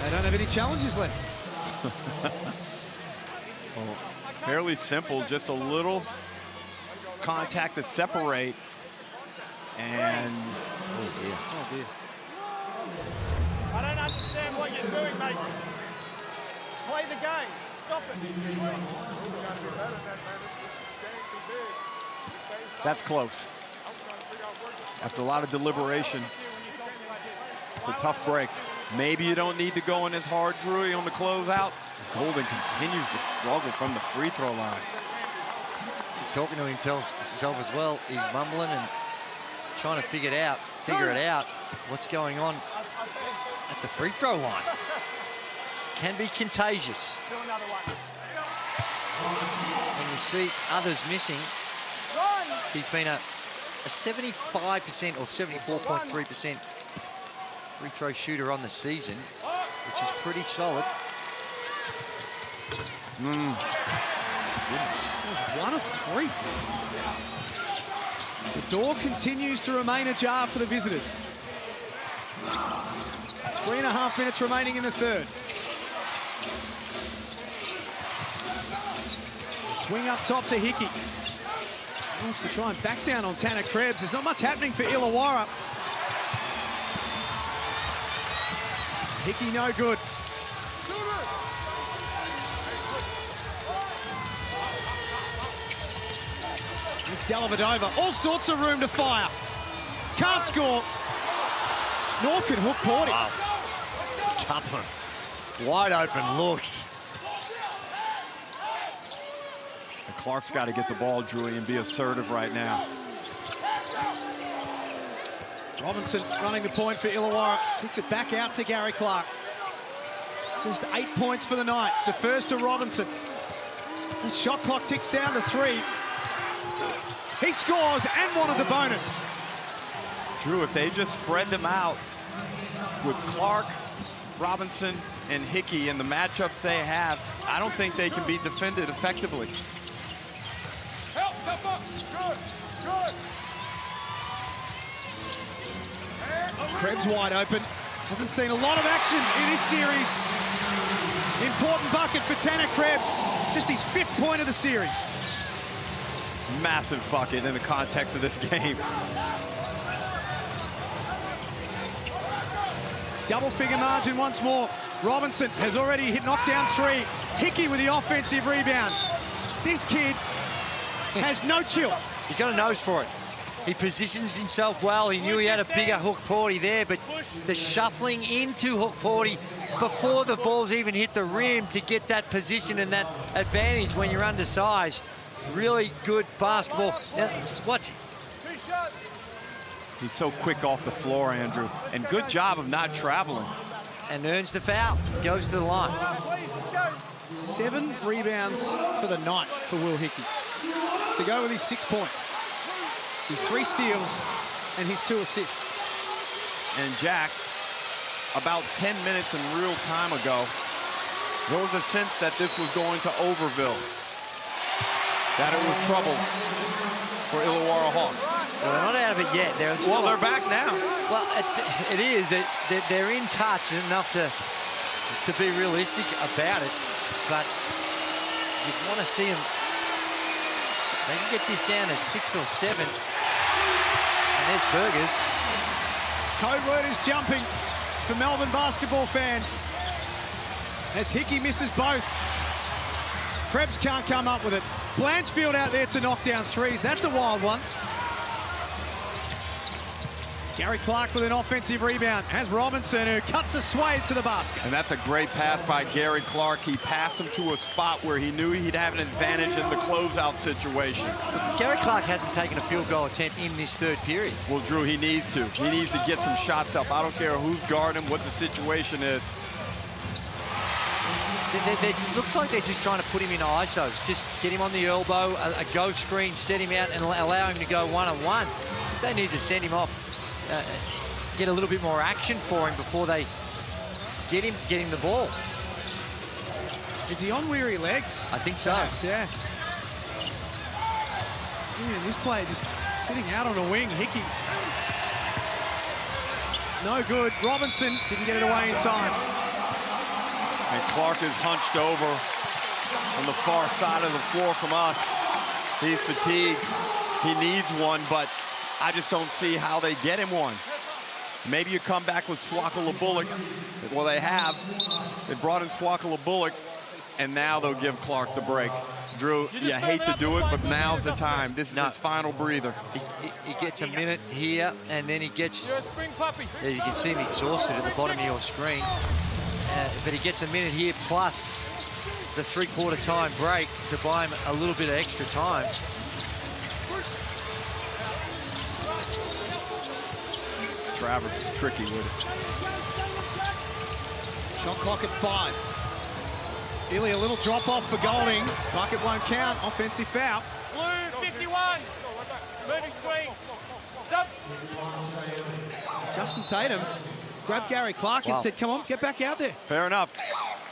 They don't have any challenges left. Well, fairly simple, just a little contact to separate. And oh dear. I don't understand what you're doing, mate. Play the game. Stop it. that's close. After a lot of deliberation, it's a tough break. Maybe you don't need to go in as hard, Drury, on the closeout. Golding continues to struggle from the free throw line. Talking to himself as well. He's mumbling and trying to figure it out. What's going on at the free throw line? Can be contagious. When you see others missing, he's been a 75% or 74.3% free throw shooter on the season, which is pretty solid. Goodness. 1 of 3. The door continues to remain ajar for the visitors. 3.5 minutes remaining in the third. Swing up top to Hickey. He wants to try and back down on Tanner Krebs. There's not much happening for Illawarra. Hickey no good. Here's Dellavedova. All sorts of room to fire. Can't score. Nor can Hook Porty. Wow. Couple of wide open looks. Clark's got to get the ball, Drew, and be assertive right now. Robinson running the point for Illawarra. Kicks it back out to Gary Clark. Just 8 points for the night. Defers to Robinson. The shot clock ticks down to 3. He scores and wanted the bonus. Drew, if they just spread them out with Clark, Robinson, and Hickey in the matchups they have, I don't think they can be defended effectively. Help, step up. Good, good. Krebs wide open. Hasn't seen a lot of action in this series. Important bucket for Tanner Krebs. Just his 5th point of the series. Massive bucket in the context of this game. Double figure margin once more. Robinson has already hit knockdown 3. Hickey with the offensive rebound. This kid has no chill. He's got a nose for it. He positions himself well. He knew he had a bigger hook Porty there, but the shuffling into hook Porty before the ball's even hit the rim to get that position and that advantage when you're undersized. Really good basketball. Now, watch. He's so quick off the floor, Andrew, and good job of not traveling. And earns the foul. Goes to the line. 7 rebounds for the night for Will Hickey. To go with his 6 points. His 3 steals and his 2 assists. And Jack, about 10 minutes in real time ago, there was a sense that this was going to Overville, that it was trouble for Illawarra Hawks. Well, they're not out of it yet. They're back now. Well, it is. They're in touch enough to be realistic about it, but you want to see them. They can get this down to 6 or 7. And there's Burgers. Code word is jumping for Melbourne basketball fans. As Hickey misses both. Krebs can't come up with it. Blanchfield out there to knock down 3s. That's a wild one. Gary Clark with an offensive rebound. Has Robinson, who cuts a sway to the basket. And that's a great pass by Gary Clark. He passed him to a spot where he knew he'd have an advantage in the closeout situation. Gary Clark hasn't taken a field goal attempt in this 3rd period. Well, Drew, he needs to. He needs to get some shots up. I don't care who's guarding him, what the situation is. It looks like they're just trying to put him in ISOs. Just get him on the elbow, a go screen, set him out, and allow him to go one-on-one. They need to send him off, get a little bit more action for him before they get him the ball. Is he on weary legs? I think so. Perhaps, yeah. This player just sitting out on a wing. Hickey. No good. Robinson didn't get it away in time. And Clark is hunched over on the far side of the floor from us. He's fatigued. He needs one, but I just don't see how they get him one. Maybe you come back with Swakala Bullock. Well, they have. They brought in Swakala Bullock, and now they'll give Clark the break. Drew, you hate to do it, but now's the time. This is his final breather. He gets a minute here, and then he gets... Yeah, you can see him exhausted at the bottom of your screen. But he gets a minute here, plus the 3/4 time break to buy him a little bit of extra time. Travers is tricky with it. Shot clock at 5. Illy, a little drop off for Golding. Bucket won't count. Offensive foul. Blue 51. Moving screen. Stop. Justin Tatum grabbed Gary Clark and said, come on, get back out there. Fair enough.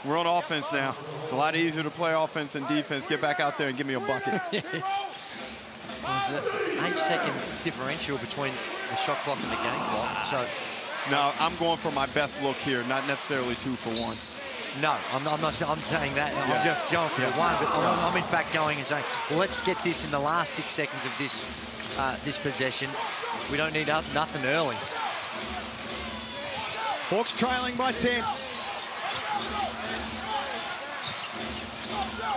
We're on offense now. It's a lot easier to play offense than defense. Get back out there and give me a bucket. There's an 8-second differential between the shot clock and the game clock. So, no, I'm going for my best look here, not necessarily 2 for 1. No, I'm not. I'm saying that. Yeah. I'm just going for the 1, but I'm in fact going and saying, well, let's get this in the last 6 seconds of this possession. We don't need nothing early. Hawks trailing by 10.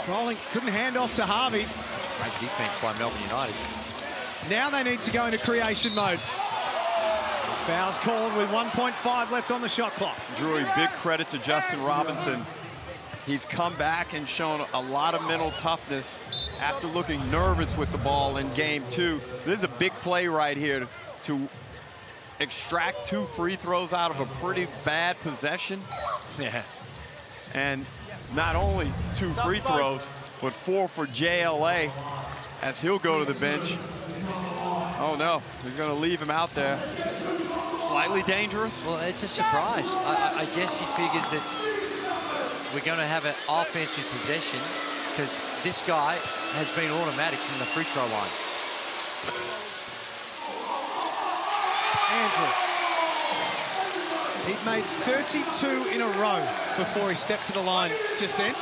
Rolling, couldn't hand off to Harvey. That's a great defense by Melbourne United. Now they need to go into creation mode. Fouls called with 1.5 left on the shot clock. Drew, big credit to Justin Robinson. He's come back and shown a lot of mental toughness after looking nervous with the ball in game 2. This is a big play right here to extract 2 free throws out of a pretty bad possession. Yeah. And not only 2 free throws, but 4 for JLA as he'll go to the bench. Oh no, he's going to leave him out there. Slightly dangerous. Well, it's a surprise. I guess he figures that we're going to have an offensive possession because this guy has been automatic from the free throw line. Andrew. He'd made 32 in a row before he stepped to the line just then.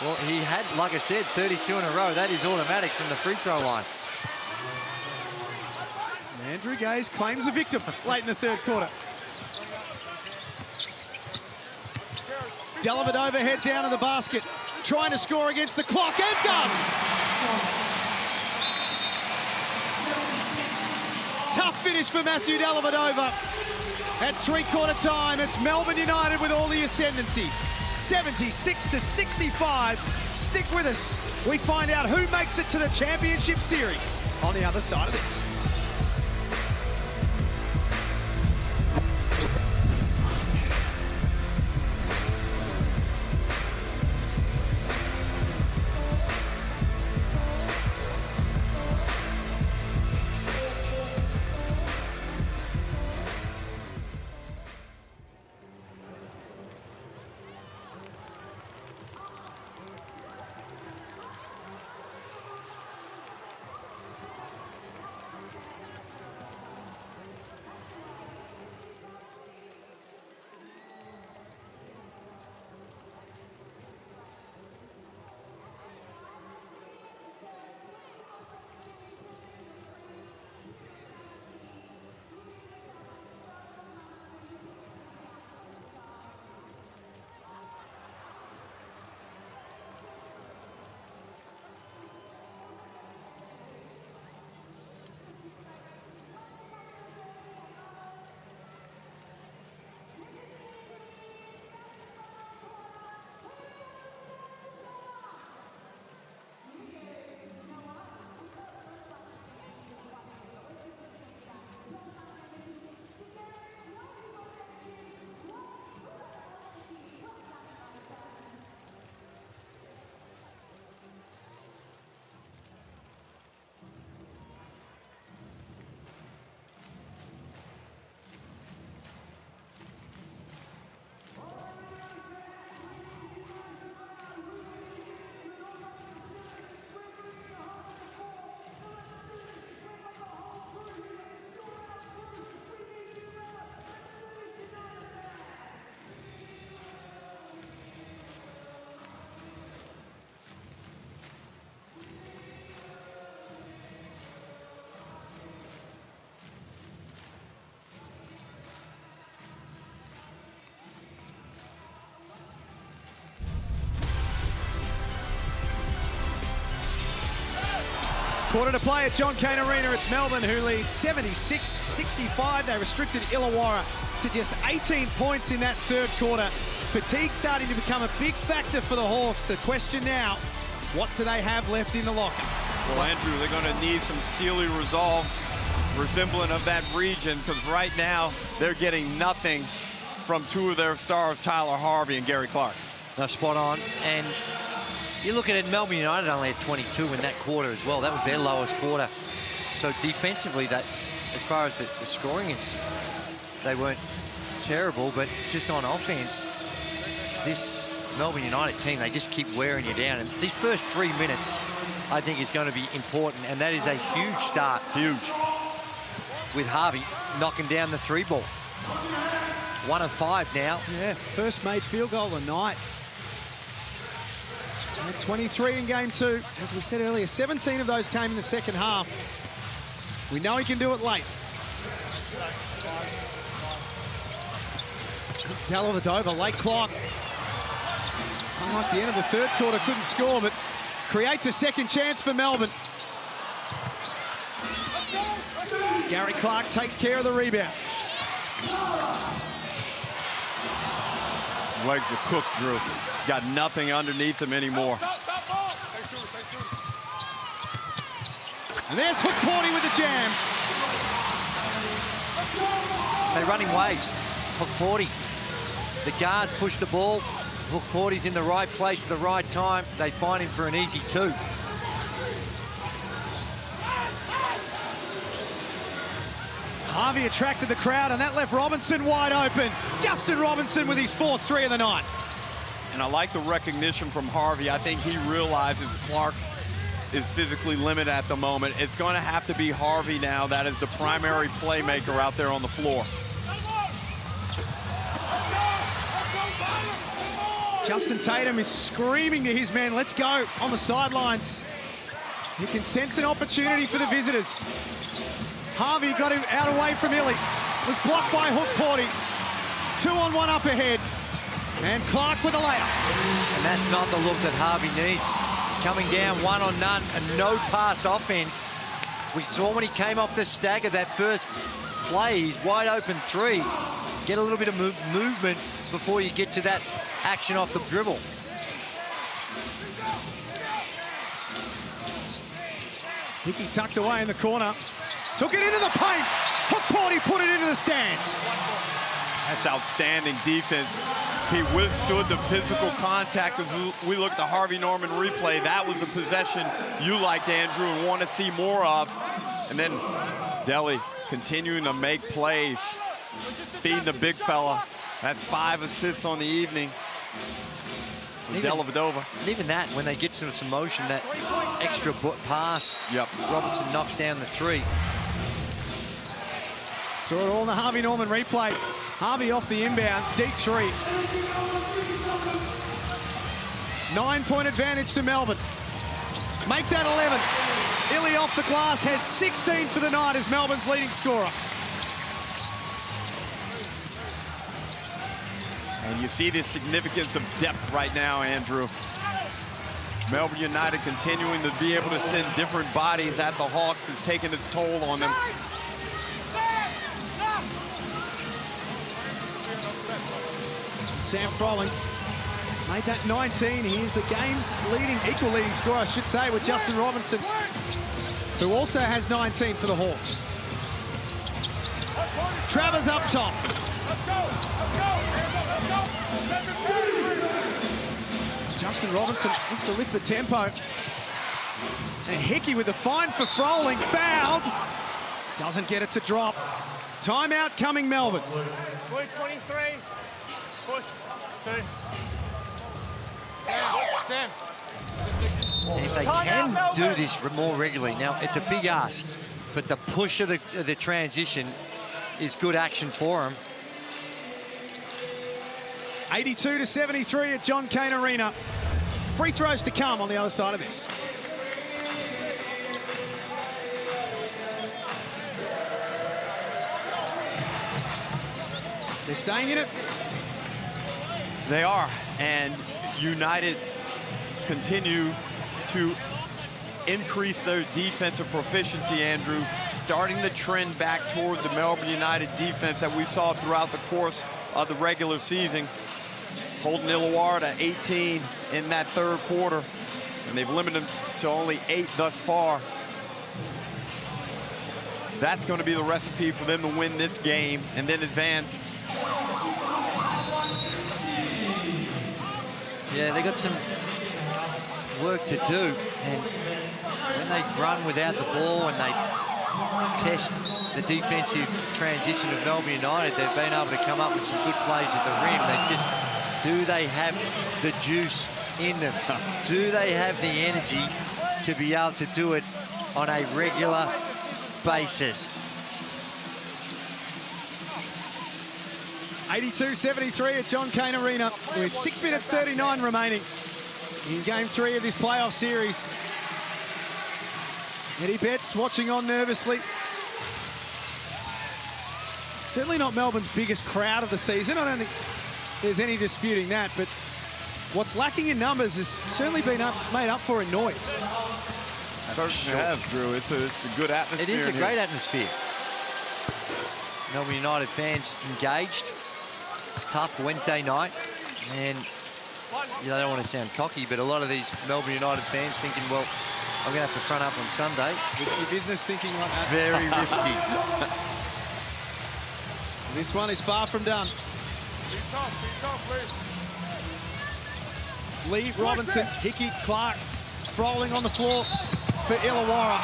Well, he had, like I said, 32 in a row. That is automatic from the free throw line. Andrew Gaze claims a victim late in the third quarter. Dellavedova head down to the basket, trying to score against the clock, and does! Tough finish for Matthew Dellavedova. At three-quarter time, it's Melbourne United with all the ascendancy. 76-65. Stick with us. We find out who makes it to the championship series on the other side of this. Quarter to play at John Cain Arena. It's Melbourne who leads 76-65. They restricted Illawarra to just 18 points in that third quarter. Fatigue starting to become a big factor for the Hawks. The question now, what do they have left in the locker? Well, Andrew, they're going to need some steely resolve resemblant of that region, because right now they're getting nothing from 2 of their stars, Tyler Harvey and Gary Clark. They're spot on. And you look at it, Melbourne United only had 22 in that quarter as well. That was their lowest quarter. So defensively, that, as far as the scoring is, they weren't terrible, but just on offense, this Melbourne United team, they just keep wearing you down. And these first 3 minutes, I think, is going to be important, and that is a huge start. Huge. With Harvey knocking down the 3-ball. 1 of 5 now. Yeah, first made field goal of the night. 23 in game 2. As we said earlier, 17 of those came in the second half. We know he can do it late. Dellavedova, late clock. Unlike the end of the third quarter, couldn't score, but creates a second chance for Melbourne. Gary Clark takes care of the rebound. Legs are cooked, Drew. Got nothing underneath him anymore. And there's Hookporty with the jam. They're running waves. Hookporty. The guards push the ball. Hookporty's in the right place at the right time. They find him for an easy 2. Harvey attracted the crowd, and that left Robinson wide open. Justin Robinson with his 4th 3 of the night. And I like the recognition from Harvey. I think he realizes Clark is physically limited at the moment. It's going to have to be Harvey now. That is the primary playmaker out there on the floor. Justin Tatum is screaming to his men, let's go, on the sidelines. He can sense an opportunity for the visitors. Harvey got him out away from Illy. Was blocked by Hookporty. 2-on-1 up ahead. And Clark with a layup. And that's not the look that Harvey needs. Coming down 1-on-none, a no-pass offense. We saw when he came off the stagger that first play, he's wide open 3. Get a little bit of movement before you get to that action off the dribble. Hickey tucked away in the corner. Took it into the paint. Hookporty put it into the stands. That's outstanding defense. He withstood the physical contact. As we look at the Harvey Norman replay, that was the possession you liked, Andrew, and want to see more of. And then Delhi continuing to make plays, feeding the big fella. That's 5 assists on the evening. Dellavedova. Even that, when they get some motion, that extra pass, Robinson knocks down the 3. Saw it all in the Harvey Norman replay. Harvey off the inbound, deep 3. 9-point advantage to Melbourne. Make that 11. Illy off the glass has 16 for the night as Melbourne's leading scorer. And you see the significance of depth right now, Andrew. Melbourne United continuing to be able to send different bodies at the Hawks is taking its toll on them. Sam Froling made that 19. He is the game's equal leading scorer, I should say, with Justin Robinson, who also has 19 for the Hawks. Travers up top. Justin Robinson wants to lift the tempo. And Hickey with the fine for Froling, fouled. Doesn't get it to drop. Timeout coming Melbourne. 23. Push. 2. Sam. And if they can do this more regularly, now it's a big ask, but the push of the transition is good action for them. 82-73 at John Cain Arena. Free throws to come on the other side of this. They're staying in it. They are, and United continue to increase their defensive proficiency, Andrew, starting the trend back towards the Melbourne United defense that we saw throughout the course of the regular season, holding Illawarra to 18 in that 3rd quarter, and they've limited them to only 8 thus far. That's going to be the recipe for them to win this game and then advance. Yeah, they got some work to do, and when they run without the ball and they test the defensive transition of Melbourne United, they've been able to come up with some good plays at the rim. They just, do they have the juice in them? Do they have the energy to be able to do it on a regular basis? 82-73 at John Cain Arena with 6 minutes 39 remaining in game 3 of this playoff series. Eddie Betts watching on nervously. Certainly not Melbourne's biggest crowd of the season. I don't think there's any disputing that, but what's lacking in numbers has certainly been made up for in noise. Certainly has, Drew. It's a good atmosphere. It is a great atmosphere. Melbourne United fans engaged. It's tough Wednesday night, and I don't want to sound cocky, but a lot of these Melbourne United fans thinking, well, I'm going to have to front up on Sunday. Risky business thinking like that. Very risky. This one is far from done. Be tough, Lee, Robinson, Hickey, Clark, Froling on the floor for Illawarra.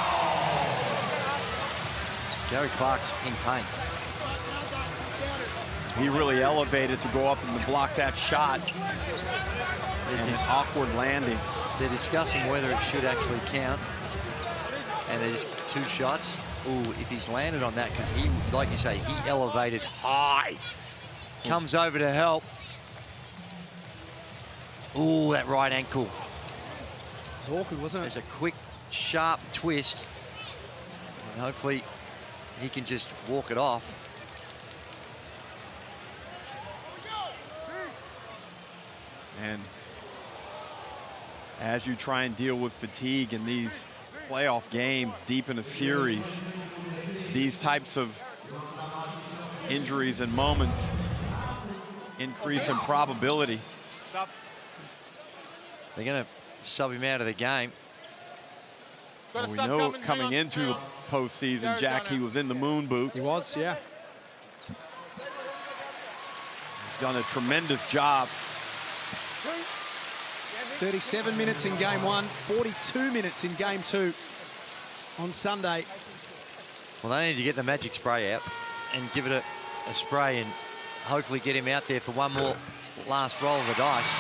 Gary Clark's in pain. He really elevated to go up and block that shot. And an awkward landing. They're discussing whether it should actually count. And there's 2 shots. Ooh, if he's landed on that, because he, like you say, he elevated high. Comes over to help. Ooh, that right ankle. It was awkward, wasn't it? There's a quick, sharp twist. And hopefully he can just walk it off. And as you try and deal with fatigue in these playoff games deep in a series, these types of injuries and moments increase in probability. They're going to sub him out of the game. Well, we know coming into the postseason, Jack, he was in the moon boot. He was, yeah. He's done a tremendous job. 37 minutes in game 1, 42 minutes in game 2 on Sunday. Well, they need to get the magic spray out and give it a spray and hopefully get him out there for one more last roll of the dice.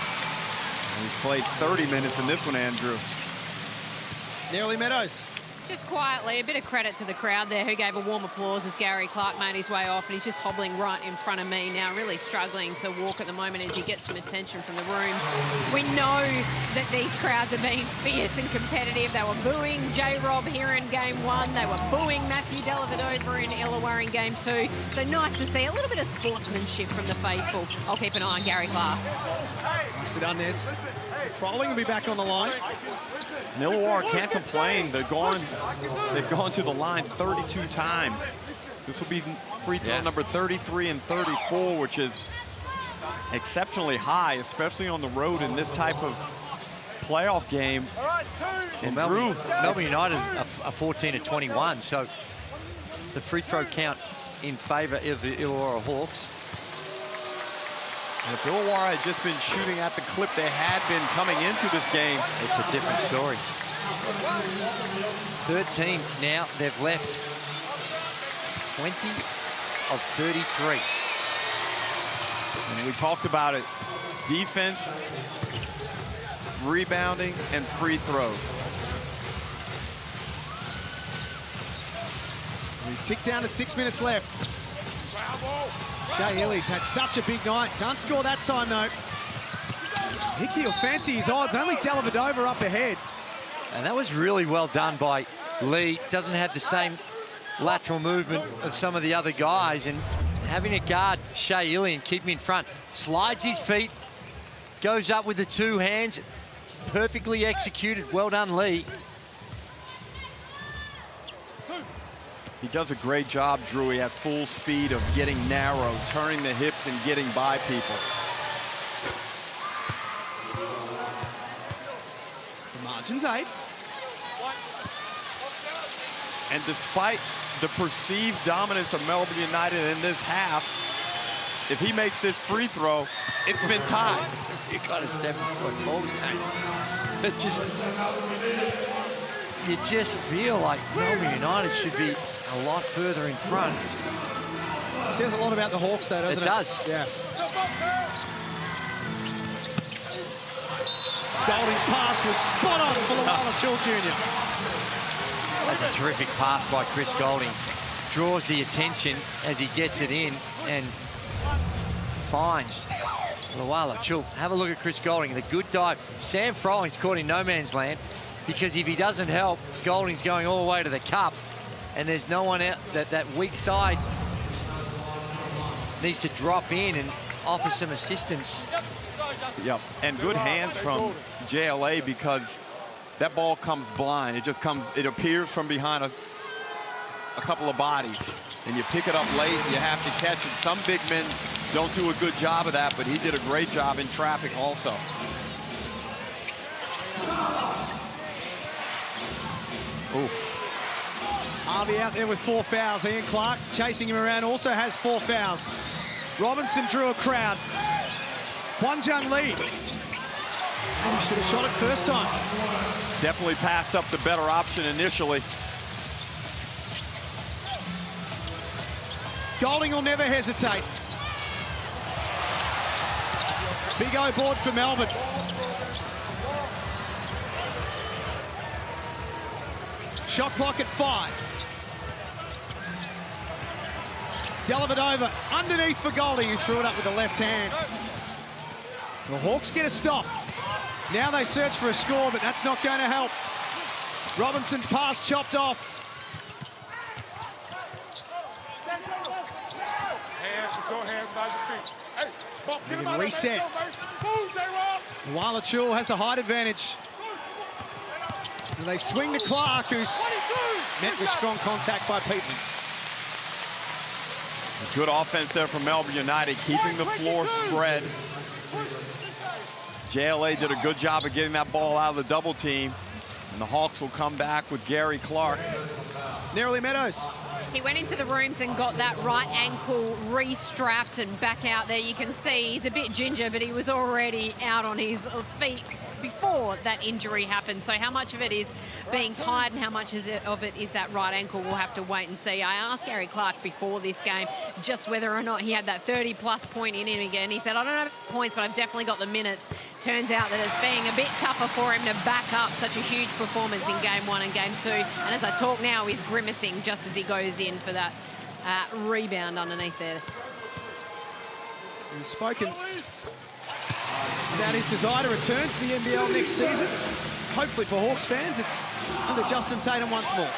And he's played 30 minutes in this one, Andrew. Nerily Meadows. Just quietly, a bit of credit to the crowd there who gave a warm applause as Gary Clark made his way off, and he's just hobbling right in front of me now, really struggling to walk at the moment as he gets some attention from the room. We know that these crowds are being fierce and competitive. They were booing J-Rob here in game 1. They were booing Matthew Dellavedova in Illawarra in game 2. So nice to see a little bit of sportsmanship from the faithful. I'll keep an eye on Gary Clark. Nicely done this. Froling will be back on the line. And Illawarra can't complain. They've gone to the line 32 times. This will be free throw number 33 and 34, which is exceptionally high, especially on the road in this type of playoff game. And Melbourne United are 14 of 21, so the free throw count in favour of the Illawarra Hawks. And if Illawarra had just been shooting at the clip they had been coming into this game, it's a different story. 13 now, they've left 20 of 33. And we talked about it, defense, rebounding, and free throws. We tick down to 6 minutes left. Shea Illy's had such a big night. Can't score that time, though. Hickey will fancy his odds. Only Dellavedova up ahead. And that was really well done by Lee. Doesn't have the same lateral movement of some of the other guys. And having a guard Shea Illy and keep him in front. Slides his feet. Goes up with the 2 hands. Perfectly executed. Well done, Lee. He does a great job, Drewy, at full speed of getting narrow, turning the hips and getting by people. The margin's 8. And despite the perceived dominance of Melbourne United in this half, if he makes this free throw, it's been tied. You got a 7-point ball game. You just feel like Melbourne United should be a lot further in front. It says a lot about the Hawks, though, doesn't it? It does. Yeah. Golding's pass was spot on for Illawarra Chill Jr. That's a terrific pass by Chris Golding. Draws the attention as he gets it in and finds Illawarra Chill. Have a look at Chris Golding. The good dive. Sam Froling's caught in no man's land because if he doesn't help, Golding's going all the way to the cup. And there's no one out that weak side needs to drop in and offer some assistance. Yep, and good hands from JLA because that ball comes blind. It just comes, it appears from behind a couple of bodies. And you pick it up late, you have to catch it. Some big men don't do a good job of that, but he did a great job in traffic also. Ooh. Harvey out there with 4 fouls. Ian Clark chasing him around, also has 4 fouls. Robinson drew a crowd. Hwan Jung lead. And he should have shot it first time. Definitely passed up the better option initially. Golding will never hesitate. Big O board for Melbourne. Shot clock at 5. Dellavedova underneath for Golding, who threw it up with the left hand. The Hawks get a stop. Now they search for a score, but that's not going to help. Robinson's pass chopped off. They can reset. Illawarra has the height advantage. And they swing to Clark, who's met with strong contact by Peatman. Good offense there from Melbourne United, keeping the floor spread. JLA did a good job of getting that ball out of the double team. And the Hawks will come back with Gary Clark. Nerily Meadows. He went into the rooms and got that right ankle re-strapped and back out there. You can see he's a bit ginger, but he was already out on his feet before that injury happened. So how much of it is being tired and how much of it is that right ankle, we'll have to wait and see. I asked Gary Clark before this game just whether or not he had that 30-plus point in him again. He said, I don't have points, but I've definitely got the minutes. Turns out that it's being a bit tougher for him to back up such a huge performance in Game 1 and Game 2. And as I talk now, he's grimacing just as he goes in for that rebound underneath there. He's spoken about his desire to return to the NBL next season. Hopefully for Hawks fans, it's under Justin Tatum once more.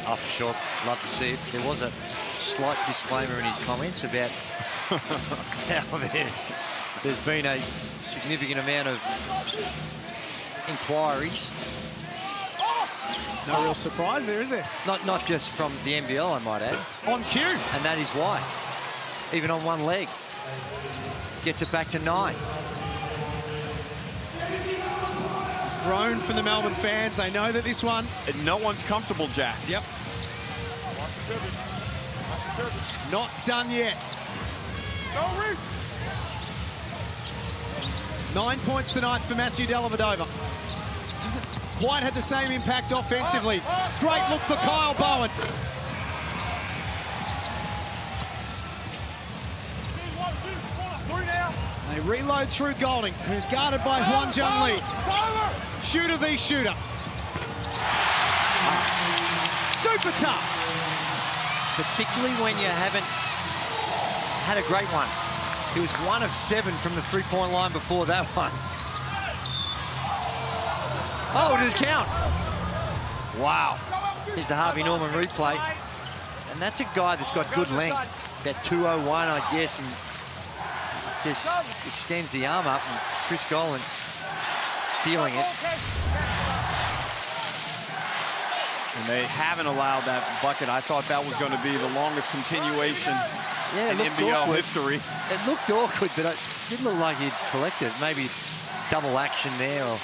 Oh, for sure. Love to see it. There was a slight disclaimer in his comments about how there's been a significant amount of inquiries. No real surprise there, is there? Not just from the NBL, I might add. On cue. And that is why. Even on one leg. Gets it back to 9. Groan from the Melbourne fans. They know that this one... No one's comfortable, Jack. Yep. Not done yet. 9 points tonight for Matthew Dellavedova. Hasn't quite had the same impact offensively. Great look for Kyle Bowen. They reload through Golding, who's guarded by Hwan Jung Lee. Shooter v shooter. Super tough. Particularly when you haven't had a great one. He was 1 of 7 from the three-point line before that one. Oh, did it count? Wow. Here's the Harvey Norman replay. And that's a guy that's got good length. About 201, I guess, and just extends the arm up, and Chris Golan feeling it. And they haven't allowed that bucket. I thought that was going to be the longest continuation in NBL history. It looked awkward, but it didn't look like he'd collected it. Maybe double action there. Or...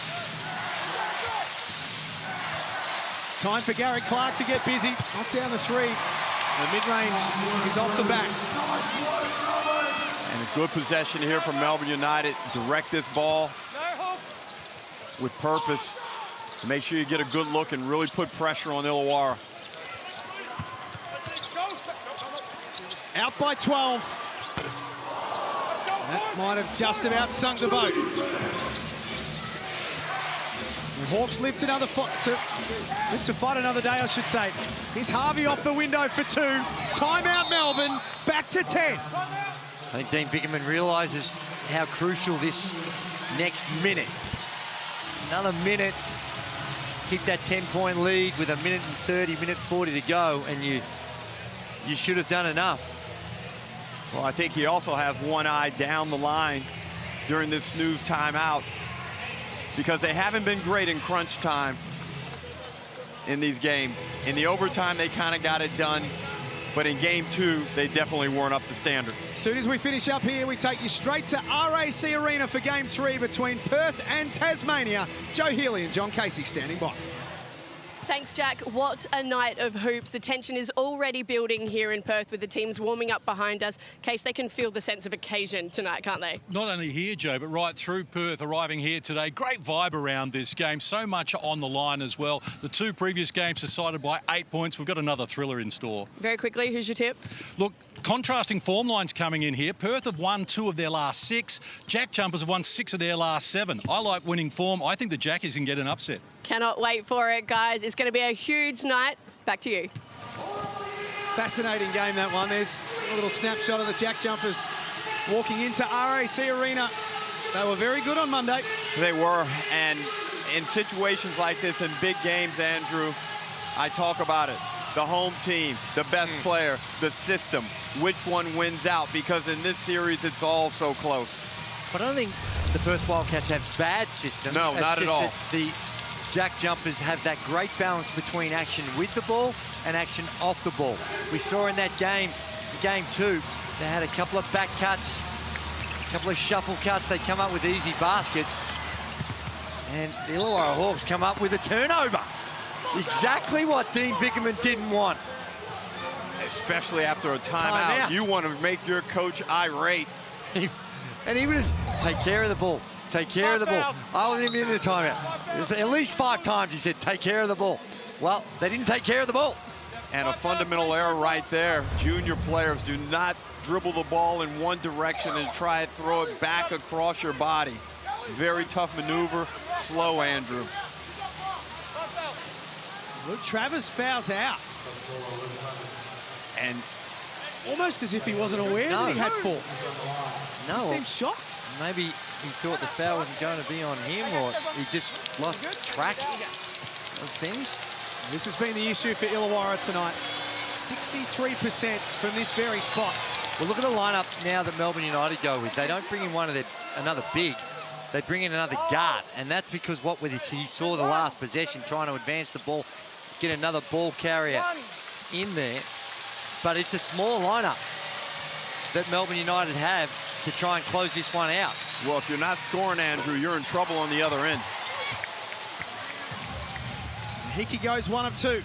Time for Gary Clark to get busy. Knock down the 3. The mid-range is off the back. And a good possession here from Melbourne United. Direct this ball with purpose. Make sure you get a good look and really put pressure on Illawarra. Out by 12. That might have just about sunk the boat. The Hawks live to fight another day, I should say. Here's Harvey off the window for 2. Timeout Melbourne, back to 10. I think Dean Bickerman realises how crucial this next minute. Another minute, keep that 10-point lead with 1:30, 1:40 to go, and you should have done enough. Well, I think he also has one eye down the line during this snooze timeout, because they haven't been great in crunch time in these games. In the overtime, they kind of got it done. But in Game 2, they definitely weren't up to standard. As soon as we finish up here, we take you straight to RAC Arena for Game 3 between Perth and Tasmania. Joe Healy and John Casey standing by. Thanks, Jack. What a night of hoops. The tension is already building here in Perth with the teams warming up behind us. Case, they can feel the sense of occasion tonight, can't they? Not only here, Joe, but right through Perth, arriving here today. Great vibe around this game. So much on the line as well. The two previous games decided by 8 points. We've got another thriller in store. Very quickly, who's your tip? Look, contrasting form lines coming in here. Perth have won 2 of their last 6. Jack Jumpers have won 6 of their last 7. I like winning form. I think the Jackies can get an upset. Cannot wait for it, guys. It's going to be a huge night. Back to you. Fascinating game, that one. There's a little snapshot of the Jack Jumpers walking into RAC Arena. They were very good on Monday. They were, and in situations like this, in big games, Andrew, I talk about it. The home team, the best player, the system, which one wins out, because in this series, it's all so close. But I don't think the Perth Wildcats have bad system. No, it's not at just all. That the Jack Jumpers have that great balance between action with the ball and action off the ball. We saw in that game, game 2, they had a couple of back cuts, a couple of shuffle cuts. They come up with easy baskets. And the Illawarra Hawks come up with a turnover. Exactly what Dean Vickerman didn't want. Especially after a timeout. You want to make your coach irate. And he would just take care of the ball. Take care of the ball. I wasn't even in the timeout. At least 5 times he said, take care of the ball. Well, they didn't take care of the ball. And a fundamental error right there. Junior players, do not dribble the ball in one direction and try to throw it back across your body. Very tough maneuver. Slow, Andrew. Luke Travers fouls out. And almost as if he wasn't aware that he had 4. No. He seemed shocked. Maybe he thought the foul wasn't going to be on him, or he just lost track of things. This has been the issue for Illawarra tonight. 63% from this very spot. Well, look at the lineup now that Melbourne United go with. They don't bring in another big. They bring in another guard, and that's because he saw the last possession, trying to advance the ball, get another ball carrier in there. But it's a small lineup that Melbourne United have to try and close this one out. Well, if you're not scoring, Andrew, you're in trouble on the other end. Hickey goes 1 of 2.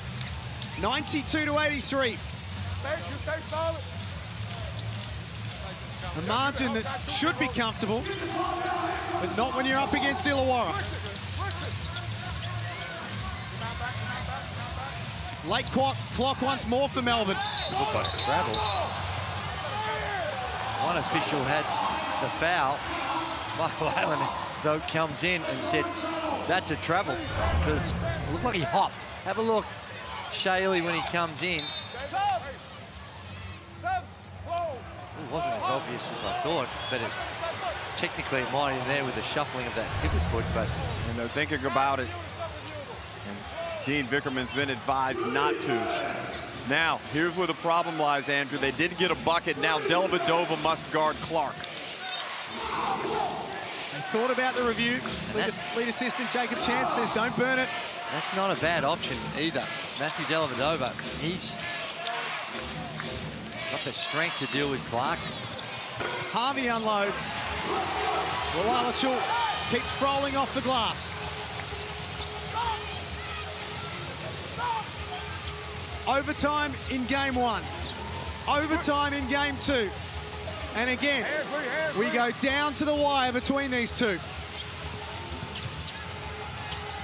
92-83. A margin that should be comfortable, but not when you're up against Illawarra. Late clock once more for Melbourne. Looked like travel. One official had the foul. Michael Allen, though, comes in and said, that's a travel, because it looked like he hopped. Have a look, Shaley, when he comes in. It wasn't as obvious as I thought, but technically it might have been there with the shuffling of that pivot foot, but... And they're thinking about it. And Dean Vickerman's been advised not to. Now, here's where the problem lies, Andrew. They did get a bucket. Now Dellavedova must guard Clark. They thought about the review. Lead assistant Jacob Chance says, don't burn it. That's not a bad option either. Matthew Dellavedova, he's got the strength to deal with Clark. Harvey unloads. Walalichul keeps rolling off the glass. Overtime in game 1. Overtime in game 2. And again, we go down to the wire between these two.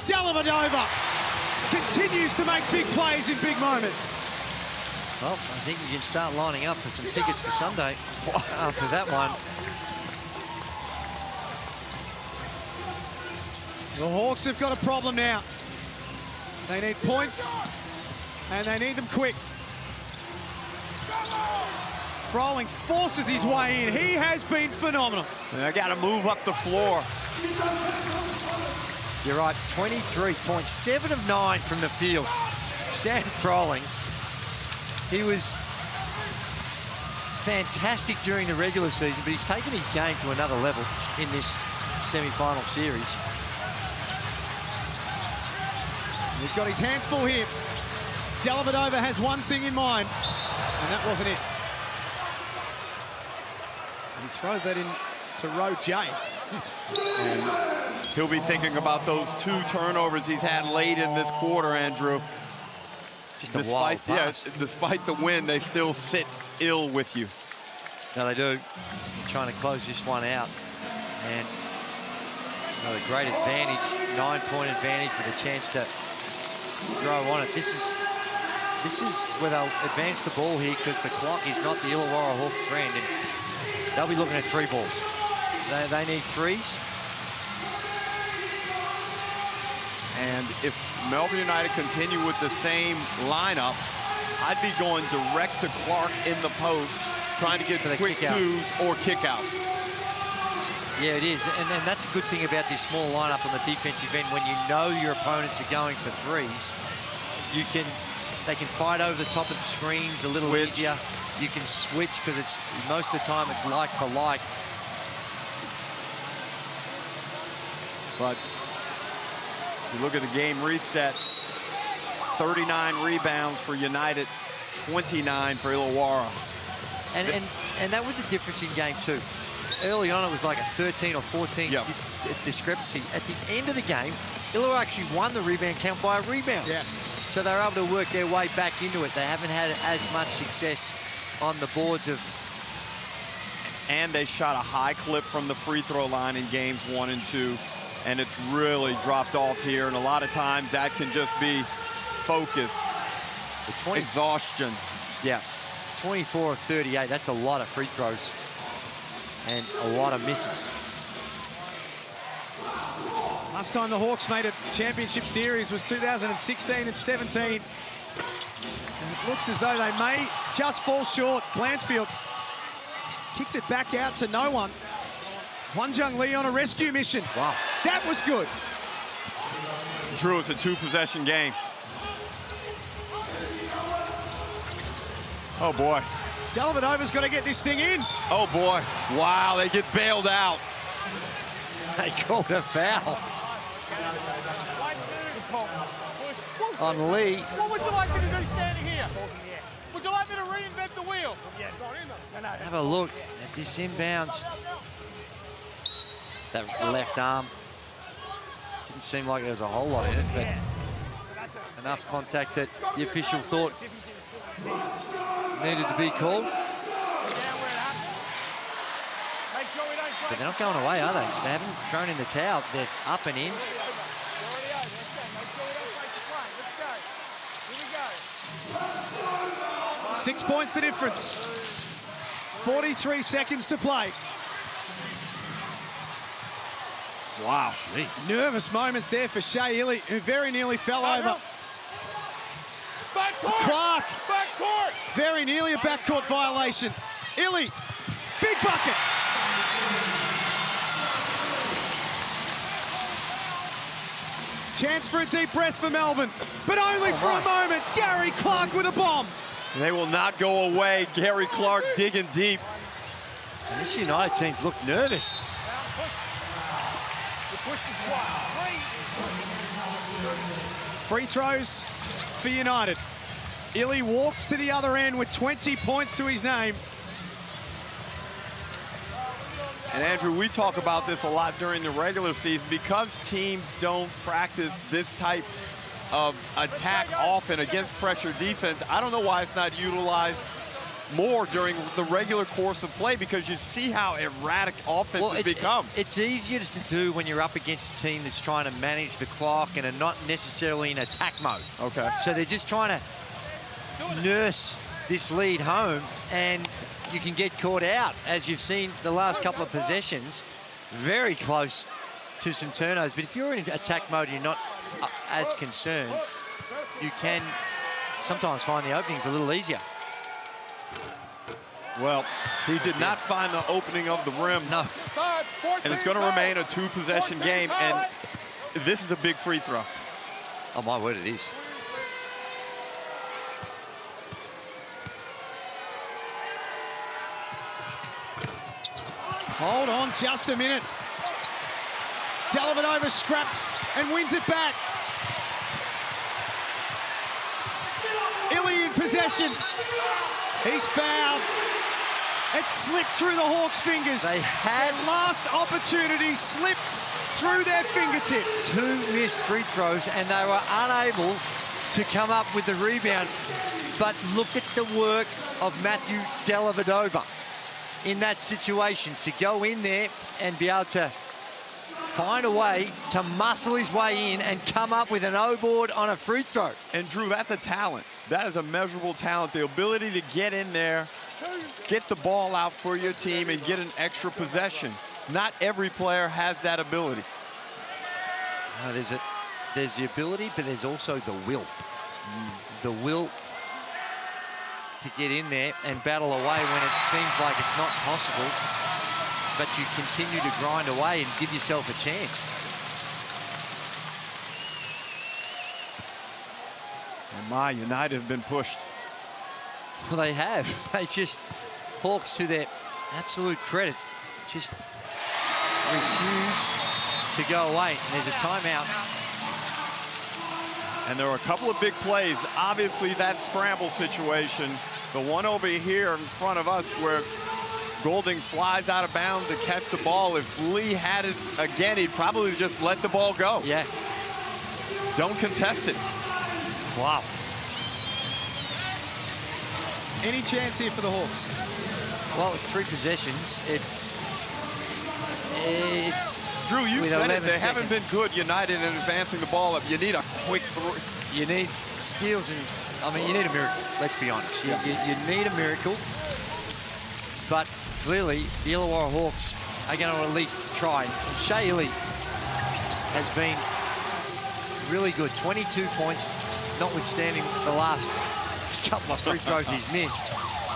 Dellavedova continues to make big plays in big moments. Well, I think you can start lining up for some tickets for Sunday after that one. The Hawks have got a problem now. They need points, and they need them quick. Froling forces his way in. He has been phenomenal. And they got to move up the floor. You're right, 23 points, 7 of 9 from the field. Sam Froling, he was fantastic during the regular season, but he's taken his game to another level in this semi-final series. He's got his hands full here. Dellavedova has one thing in mind, and that wasn't it. And he throws that in to Roe J. And he'll be thinking about those 2 turnovers he's had late in this quarter, Andrew. Just a wild pass. Despite the win, they still sit ill with you. No, they do. They're trying to close this one out. And another great advantage, 9-point advantage with a chance to throw on it. This is where they'll advance the ball here because the clock is not the Illawarra Hawks' friend. And they'll be looking at 3 balls. They need 3s. And if Melbourne United continue with the same lineup, I'd be going direct to Clark in the post, trying to get quick 2s or kickouts. Yeah, it is. And then that's a good thing about this small lineup on the defensive end. When you know your opponents are going for 3s, they can fight over the top of the screens a little easier. You can switch because it's most of the time it's like for like. But you look at the game reset, 39 rebounds for United, 29 for Illawarra. And that was a difference in game 2. Early on, it was like a 13 or 14 discrepancy. At the end of the game, Illawarra actually won the rebound count by a rebound. Yeah. So they're able to work their way back into it. They haven't had as much success on the boards of... And they shot a high clip from the free throw line in games 1 and 2. And it's really dropped off here. And a lot of times that can just be focus, exhaustion. Yeah, 24 of 38. That's a lot of free throws. And a lot of misses. Last time the Hawks made a championship series was 2016 and 17. And it looks as though they may just fall short. Blanchfield kicked it back out to no one. Wanjung Lee on a rescue mission. Wow. That was good. Drew, it's a 2-possession game. Oh, boy. Dellavedova's got to get this thing in. Oh, boy. Wow, they get bailed out. They called a foul on Lee. What would you like me to do standing here? Would you like me to reinvent the wheel? Have a look at this inbounds. That left arm. Didn't seem like there was a whole lot in it, but enough contact that the official thought needed to be called. But they're not going away, are they? They haven't thrown in the towel. They're up and in. 6 points the difference. 43 seconds to play. Wow. Nervous moments there for Shea Illy, who very nearly fell over. Clark, very nearly a backcourt violation. Illy, big bucket. Chance for a deep breath for Melbourne, but only for a moment. Gary Clark with a bomb. They will not go away. Gary Clark digging deep. And this United team's look nervous. Free throws for United. Illy walks to the other end with 20 points to his name. And Andrew, we talk about this a lot during the regular season because teams don't practice this type of attack often against pressure defense. I don't know why it's not utilized more during the regular course of play, because you see how erratic offenses become. It's easier to do when you're up against a team that's trying to manage the clock and are not necessarily in attack mode. Okay. So they're just trying to nurse this lead home, and you can get caught out, as you've seen the last couple of possessions. Very close to some turnovers. But if you're in attack mode and you're not as concerned, you can sometimes find the openings a little easier. Well, he did not find the opening of the rim. No. And it's going to remain a 2-possession game, and this is a big free throw. Oh, my word, it is. Hold on just a minute. Dellavedova scraps and wins it back. Illy in possession. He's fouled. It slipped through the Hawks' fingers. They had their last opportunity slips through their fingertips. 2 missed free throws, and they were unable to come up with the rebound. But look at the work of Matthew Dellavedova in that situation, to go in there and be able to find a way to muscle his way in and come up with an O-board on a free throw. And Drew, that's a talent. That is a measurable talent. The ability to get in there, get the ball out for your team, and get an extra possession. Not every player has that ability. There's the ability, but there's also the will. The will to get in there and battle away when it seems like it's not possible, but you continue to grind away and give yourself a chance. And United have been pushed. Well, they have. They just, Hawks, to their absolute credit, just refuse to go away. And there's a timeout. And there were a couple of big plays. Obviously, that scramble situation, the one over here in front of us where Golding flies out of bounds to catch the ball. If Lee had it again, he'd probably just let the ball go. Yeah. Don't contest it. Wow. Any chance here for the Hawks? Well, it's 3 possessions. It's Drew, you said it. They seconds. haven't been good, United, in advancing the ball up. You need a quick throw. You need steals, and I mean, you need a miracle. Let's be honest. You need a miracle. But clearly, the Illawarra Hawks are going to at least try. And Shea Ili has been really good. 22 points, notwithstanding the last couple of free throws he's missed.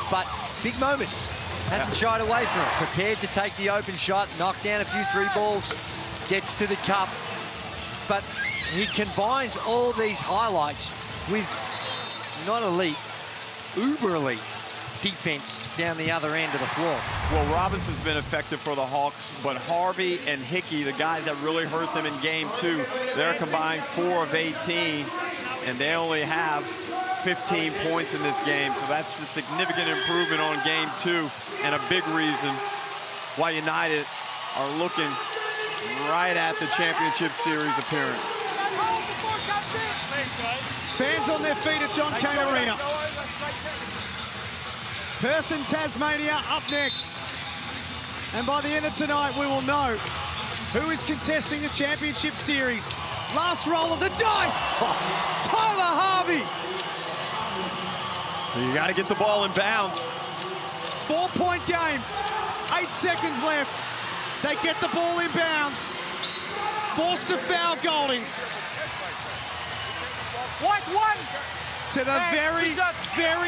But big moments. Hasn't shied away from it. Prepared to take the open shot, knock down a few 3 balls, gets to the cup. But he combines all these highlights with not elite, uber elite defense down the other end of the floor. Well, Robinson's been effective for the Hawks, but Harvey and Hickey, the guys that really hurt them in game 2, they're combined 4 of 18, and they only have 15 points in this game. So that's a significant improvement on game 2, and a big reason why United are looking right at the championship series appearance. Fans on their feet at John Cain Arena. Perth and Tasmania up next. And by the end of tonight, we will know who is contesting the championship series. Last roll of the dice. Tyler Harvey. You got to get the ball in bounds. 4-point game. 8 seconds left. They get the ball in bounds. Forced to foul Golding. One. To the very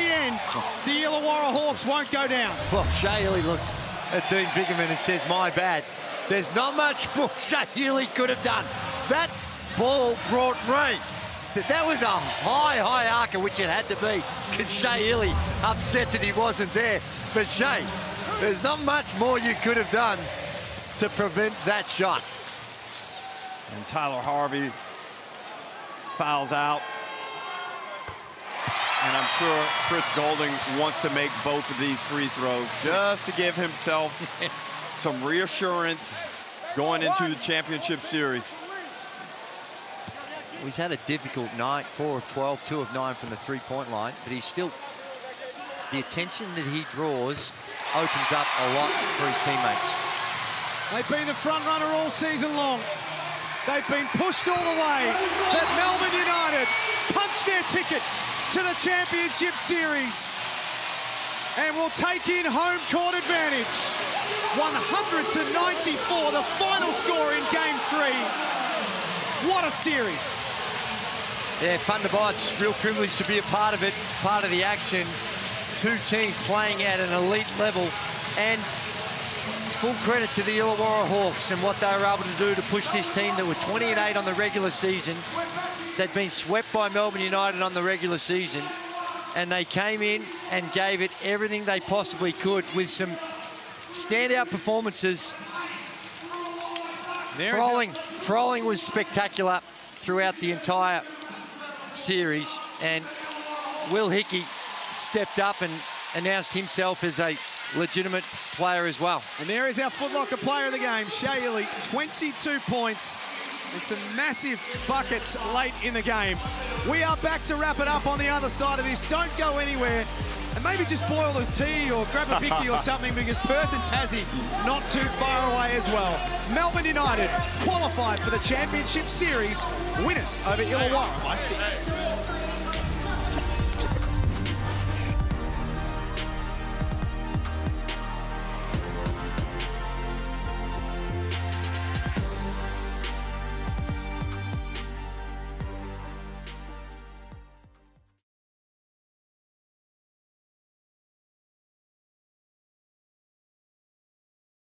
end, the Illawarra Hawks won't go down. Well, Shea Ili looks at Dean Biggerman and says, my bad. There's not much more Shea Ili could have done. That ball brought rain. That was a high archer, which it had to be, because Shea Ili upset that he wasn't there. But Shea, there's not much more you could have done to prevent that shot. And Tyler Harvey fouls out. And I'm sure Chris Golding wants to make both of these free throws just to give himself some reassurance going into the championship series. He's had a difficult night, 4 of 12, 2 of 9 from the 3-point line, but he's still, the attention that he draws opens up a lot for his teammates. They've been the front runner all season long. They've been pushed all the way. But Melbourne United punched their ticket to the championship series and will take in home court advantage. 100-94, the final score in game 3. What a series. Yeah, fun to watch. Real privilege to be a part of it, part of the action. 2 teams playing at an elite level, and full credit to the Illawarra Hawks and what they were able to do to push this team that were 20-8 on the regular season. They'd been swept by Melbourne United on the regular season, and they came in and gave it everything they possibly could with some standout performances. Froling was spectacular throughout the entire series, and Will Hickey stepped up and announced himself as a legitimate player as well. And there is our Foot Locker player of the game, Shea Ely, 22 points and some massive buckets late in the game. We are back to wrap it up on the other side of this. Don't go anywhere. And maybe just boil a tea or grab a bicky or something, because Perth and Tassie not too far away as well. Melbourne United qualified for the Championship Series, winners over Illawarra by 6.